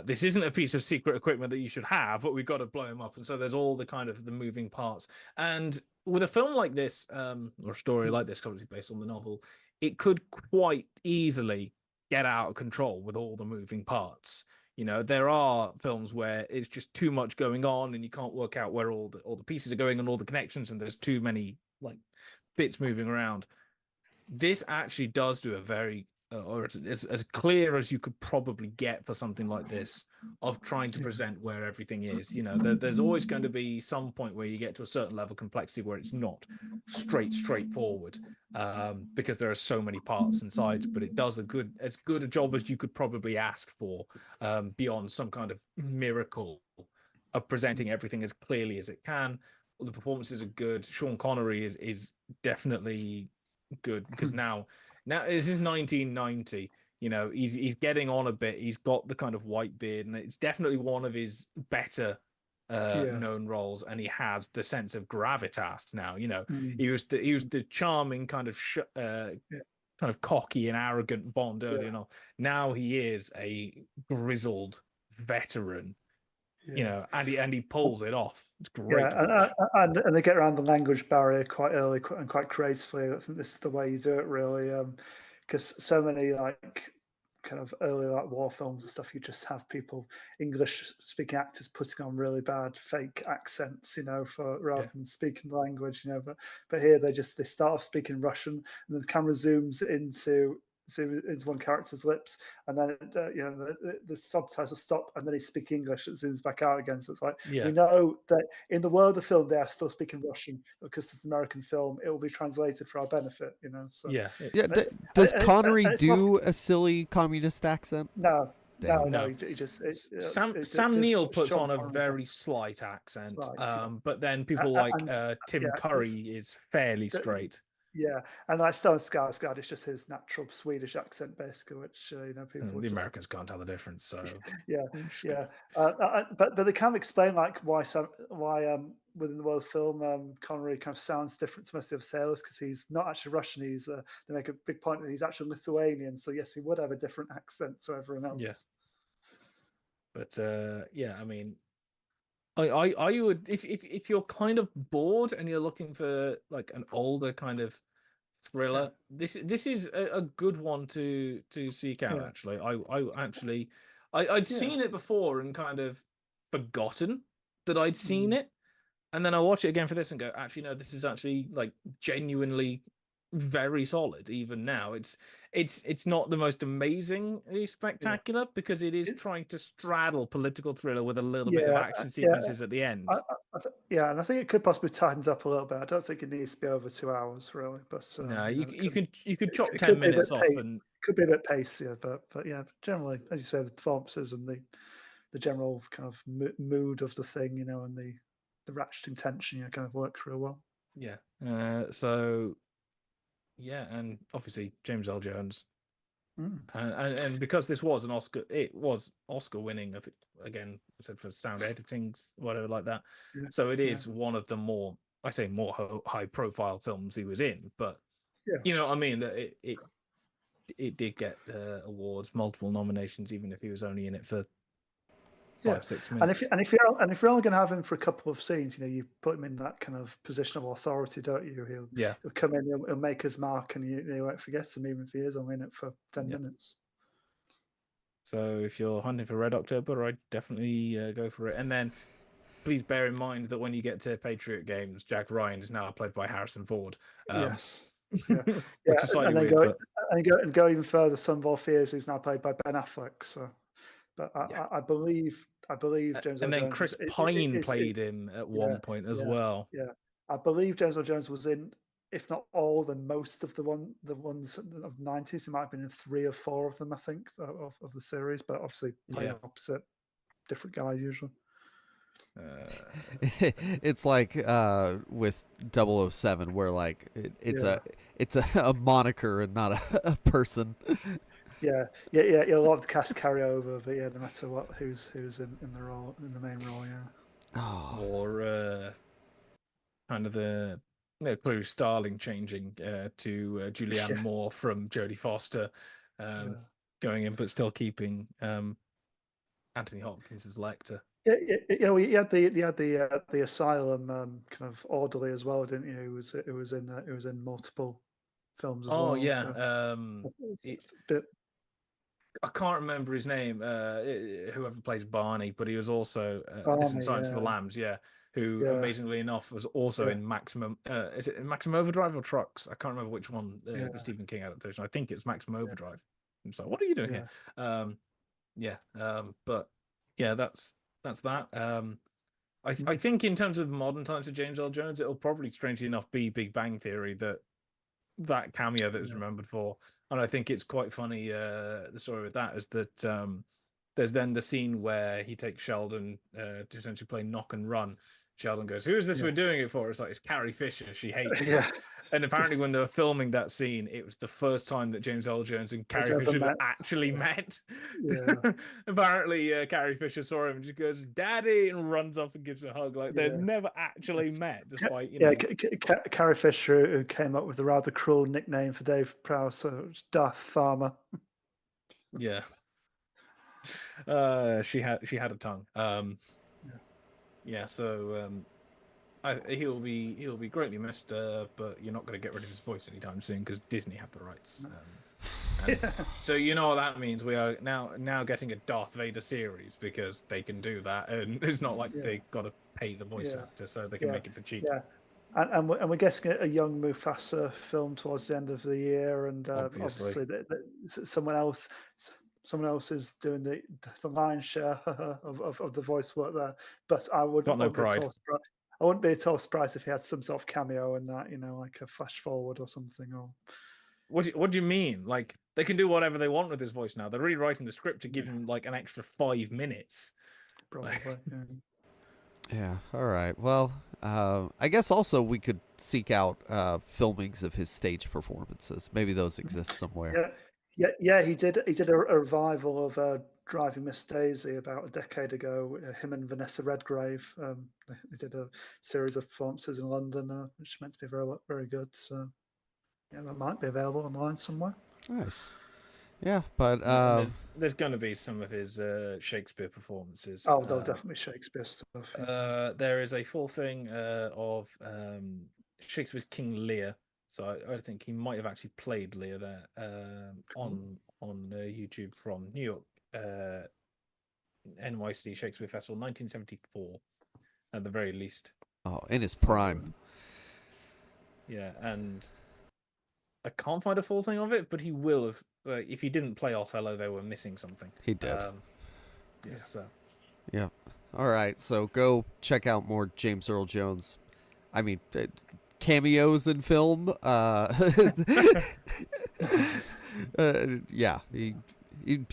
this isn't a piece of secret equipment that you should have, but we've got to blow them up. And so there's all the kind of the moving parts. And with a film like this, or a story like this, obviously based on the novel, it could quite easily get out of control with all the moving parts. There are films where it's just too much going on, and you can't work out where all the pieces are going and all the connections, and there's too many like bits moving around. This actually does do a very, or it's as clear as you could probably get for something like this, of trying to present where everything is. There's always going to be some point where you get to a certain level of complexity where it's not straightforward, because there are so many parts and sides. But it does as good a job as you could probably ask for, beyond some kind of miracle of presenting everything as clearly as it can. The performances are good. Sean Connery is definitely good, because now this is 1990. He's getting on a bit. He's got the kind of white beard, and it's definitely one of his better known roles. And he has the sense of gravitas now. He was the charming kind of kind of cocky and arrogant Bond earlier on. Now he is a grizzled veteran. And he pulls it off. It's great. And they get around the language barrier quite early and quite creatively. I think this is the way you do it, really, because so many like kind of early like war films and stuff, you just have people, English speaking actors, putting on really bad fake accents, rather than speaking the language, But here they start off speaking Russian, and then the camera zooms into one character's lips, and then the subtitles stop, and then he speaks English. It zooms back out again. So it's like we know that in the world of the film they are still speaking Russian, because it's an American film. It will be translated for our benefit. So does Connery do a silly communist accent? No. Damn. No. He just Sam Neill puts on a very slight accent, but then people like Tim Curry is fairly straight. Yeah, and like Stellan Skarsgård, it's just his natural Swedish accent, basically, which people. The Americans can't tell the difference, so but they can't explain like why within the world of film, Connery kind of sounds different to most of the sailors, because he's not actually Russian. They make a big point that he's actually Lithuanian, so yes, he would have a different accent to everyone else. Yeah, but I mean, I would, if you're kind of bored and you're looking for like an older kind of thriller, this is a good one to seek out. Actually, I'd seen it before and kind of forgotten that I'd seen it, and then I watch it again for this and go, actually no, this is actually like genuinely very solid even now. It's not the most amazingly spectacular because it is trying to straddle political thriller with a little bit of action sequences at the end. And I think it could possibly tighten up a little bit. I don't think it needs to be over 2 hours really, but No, you could chop it 10 could be a minutes bit off and could be a bit pacier, but yeah, generally, as you say, the performances and the general kind of mood of the thing, and the ratcheting tension, kind of works real well. yeah. So yeah, and obviously James Earl Jones, and because this was an Oscar, it was Oscar winning. I think again, I said for sound editing, whatever like that. Yeah, So it is one of the more, I say, more high profile films he was in, but you know what I mean, that it did get awards, multiple nominations, even if he was only in it for 5-6 minutes. And if you're only going to have him for a couple of scenes, you put him in that kind of position of authority, don't you? He'll come in, he'll make his mark, and you won't forget him, even if he is only in it for 10 minutes. So if you're hunting for Red October, I'd definitely go for it. And then please bear in mind that when you get to Patriot Games, Jack Ryan is now played by Harrison Ford. Yes. Which is slightly weird. And go even further, Son of All Fears is now played by Ben Affleck. So, but I believe James Earl and then Jones Chris Pine played him at one point as well. Yeah, I believe James Earl Jones was in, if not all, then most of the ones of the 90s. He might have been in 3 or 4 of them, I think, of the series. But obviously, playing opposite different guys usually. It's like with 007 where like it's a moniker and not a person. Yeah. A lot of the cast carry over, but no matter what, who's in the main role, Or kind of the Clary Starling changing to Julianne Moore from Jodie Foster, going in, but still keeping Anthony Hopkins as Lecter. You had the Asylum kind of orderly as well, didn't you? It was in multiple films as well. Oh yeah. So I can't remember his name. Whoever plays Barney, but he was also this in Silence of the Lambs. Who amazingly enough was also in Maximum. Is it Maximum Overdrive or Trucks? I can't remember which one. The Stephen King adaptation. I think it's Maximum Overdrive. I'm just like, what are you doing here? But yeah, that's that. I think in terms of modern times of James Earl Jones, it'll probably, strangely enough, be Big Bang Theory that cameo that is remembered for. And I think it's quite funny, the story with that is that there's then the scene where he takes Sheldon to essentially play knock and run. Sheldon goes, "Who is this we're doing it for?" It's like, it's Carrie Fisher. She hates it. And apparently when they were filming that scene, it was the first time that James Earl Jones and Carrie Fisher had actually met. Apparently Carrie Fisher saw him and just goes, "Daddy," and runs up and gives her a hug. Like they'd never actually met, despite, Carrie Fisher, who came up with a rather cruel nickname for Dave Prowse, so Darth Farmer. Yeah. She had a tongue. So he'll be greatly missed, but you're not going to get rid of his voice anytime soon because Disney have the rights. So you know what that means. We are now getting a Darth Vader series because they can do that, and it's not like they got to pay the voice actor, so they can make it for cheap. And we're getting a young Mufasa film towards the end of the year, and obviously someone else is doing the lion's share of the voice work there. But I wouldn't be at all surprised if he had some sort of cameo in that, like a flash forward or something. Or what do you mean? Like, they can do whatever they want with his voice now. They're rewriting the script to give him like an extra 5 minutes. Probably. Yeah. All right. Well, I guess also we could seek out filmings of his stage performances. Maybe those exist somewhere. Yeah. He did a revival of Driving Miss Daisy about a decade ago. Him and Vanessa Redgrave. They did a series of performances in London, which meant to be very, very good. So that might be available online somewhere. Nice. Yeah, but there's going to be some of his Shakespeare performances. Oh, there'll definitely Shakespeare stuff. There is a full thing of Shakespeare's King Lear. So I think he might have actually played Lear there on YouTube from New York NYC Shakespeare Festival, 1974, at the very least. Oh, in his prime. Yeah, and I can't find a full thing of it, but he will have. If he didn't play Othello, they were missing something. He did. Yes. Yeah. All right. So go check out more James Earl Jones. I mean, cameos in film. Yeah.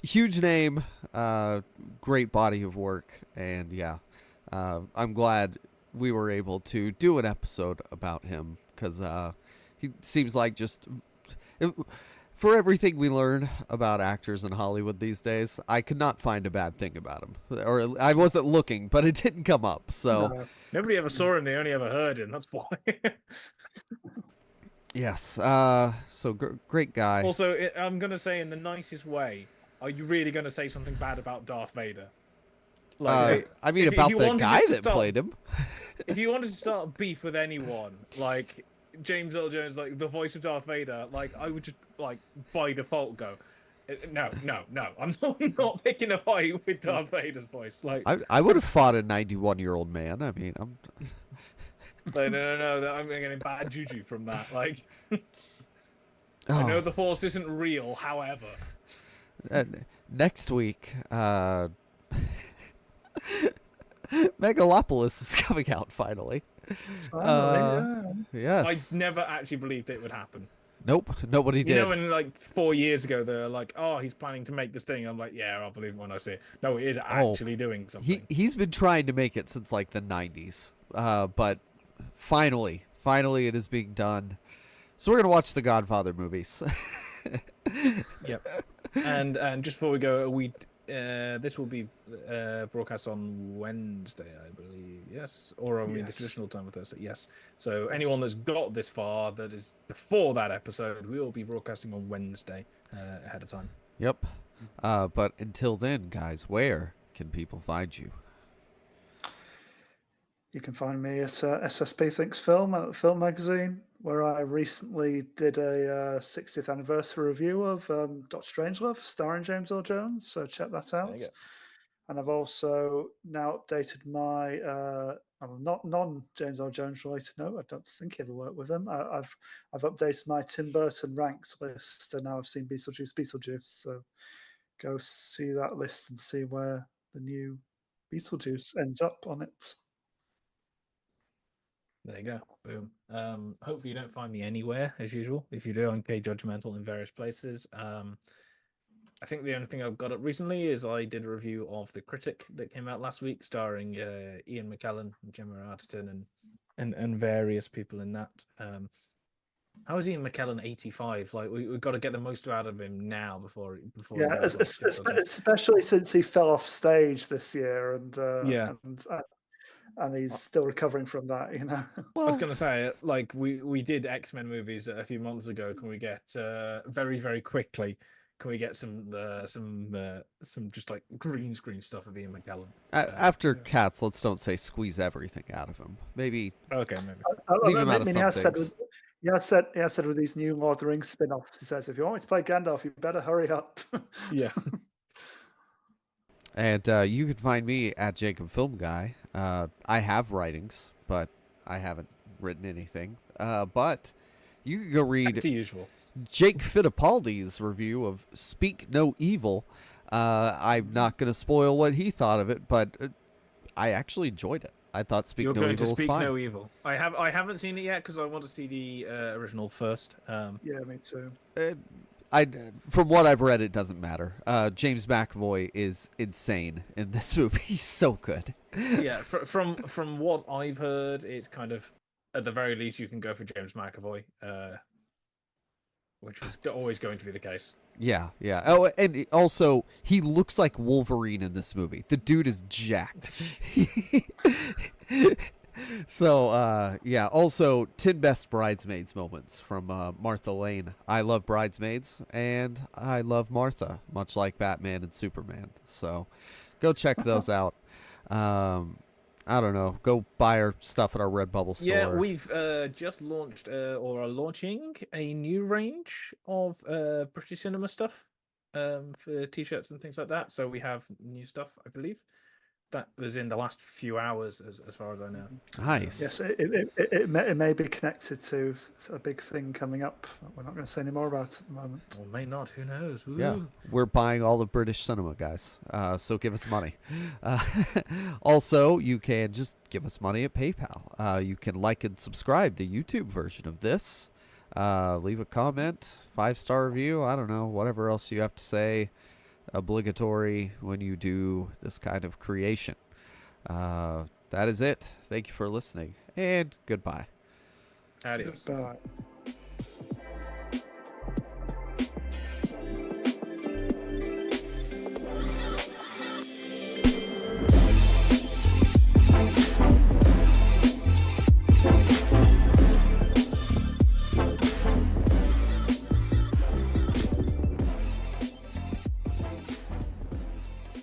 Huge name. Great body of work. And yeah, I'm glad we were able to do an episode about him because he seems like just. For everything we learn about actors in Hollywood these days, I could not find a bad thing about him. Or I wasn't looking, but it didn't come up. So No. Nobody ever saw him; they only ever heard him. That's why. yes, so great guy. Also, I'm gonna say in the nicest way. Are you really gonna say something bad about Darth Vader? I mean, if about you the wanted guy it to that start- played him. If you wanted to start beef with anyone, like James Earl Jones, like the voice of Darth Vader, like I would just like by default go, no, I'm not picking a fight with Darth Vader's voice. Like I would have fought a 91-year-old man. I mean, I'm. like, no, I'm getting bad juju from that. Like, I Oh. know the Force isn't real, however. Next week, Megalopolis is coming out finally. Finally, yeah. Yes. I never actually believed it would happen. Nope. Nobody You did. know, when like 4 years ago, they're like, "Oh, he's planning to make this thing." I'm like, "Yeah, I'll believe it when I see it." No, it is actually doing something. He's been trying to make it since like the 90s. But finally it is being done. So we're gonna watch the Godfather movies. Yep. And just before we go, this will be broadcast on Wednesday, I believe. Yes, or I mean the Yes. traditional time of Thursday. Yes. So anyone that's got this far, that is before that episode, we will be broadcasting on Wednesday ahead of time. Yep. But until then, guys, where can people find you? You can find me at SSP Thinks Film at the Film Magazine, where I recently did a 60th anniversary review of Dr. Strangelove, starring James Earl Jones. So check that out. you go. And I've also now updated my not non James Earl Jones related note. I don't think he ever worked with him. I've updated my Tim Burton ranked list, and now I've seen Beetlejuice. So go see that list and see where the new Beetlejuice ends up on it. There you go. Boom. Hopefully you don't find me anywhere as usual. If you do, I'm K Judgmental in various places. I think the only thing I've got up recently is I did a review of The Critic that came out last week, starring Ian McKellen, Gemma Arterton, and various people in that. How is Ian McKellen 85? Like we've got to get the most out of him now before Yeah, he goes, like, especially since he fell off stage this year, and Yeah. and he's still recovering from that. You know. I was gonna say, like we did X-Men movies a few months ago. Can we get very, very quickly? Can we get some just like green screen stuff of Ian McKellen? After Cats, let's don't say squeeze everything out of him. Maybe Okay, maybe. leave him out of he some has said things. he has said with these new Lord of the Rings spin-offs, he says, if you want me to play Gandalf, you better hurry up. Yeah. And you can find me at Jacob Film Guy. I have writings, but I haven't written anything. But you can go read Back to usual. Jake Fittipaldi's review of Speak No Evil. I'm not going to spoil what he thought of it, but I actually enjoyed it. I thought Speak You're No going Evil to was Speak fine. No Evil. I haven't seen it yet because I want to see the original first. Yeah, me too. From what I've read, it doesn't matter. James McAvoy is insane in this movie. He's so good. Yeah, from what I've heard, it's kind of at the very least you can go for James McAvoy, which was always going to be the case. Yeah. Oh, and also he looks like Wolverine in this movie. The dude is jacked. So, yeah. Also, 10 best bridesmaids moments from Martha Lane. I love Bridesmaids, and I love Martha, much like Batman and Superman. So, go check those out. I don't know. Go buy our stuff at our Redbubble store. Yeah, we've just launched or are launching a new range of British cinema stuff for t-shirts and things like that. So we have new stuff, I believe. that was in the last few hours, as far as I know. Nice. Yes, it may be connected to a big thing coming up. We're not going to say any more about it at the moment. Or may not. Who knows? Yeah, Ooh. we're buying all of British cinema, guys. So give us money. Also, you can just give us money at PayPal. You can like and subscribe to YouTube version of this. Leave a comment, 5-star review. I don't know, whatever else you have to say. Obligatory when you do this kind of creation. That is it. Thank you for listening, and goodbye. Adios. Goodbye.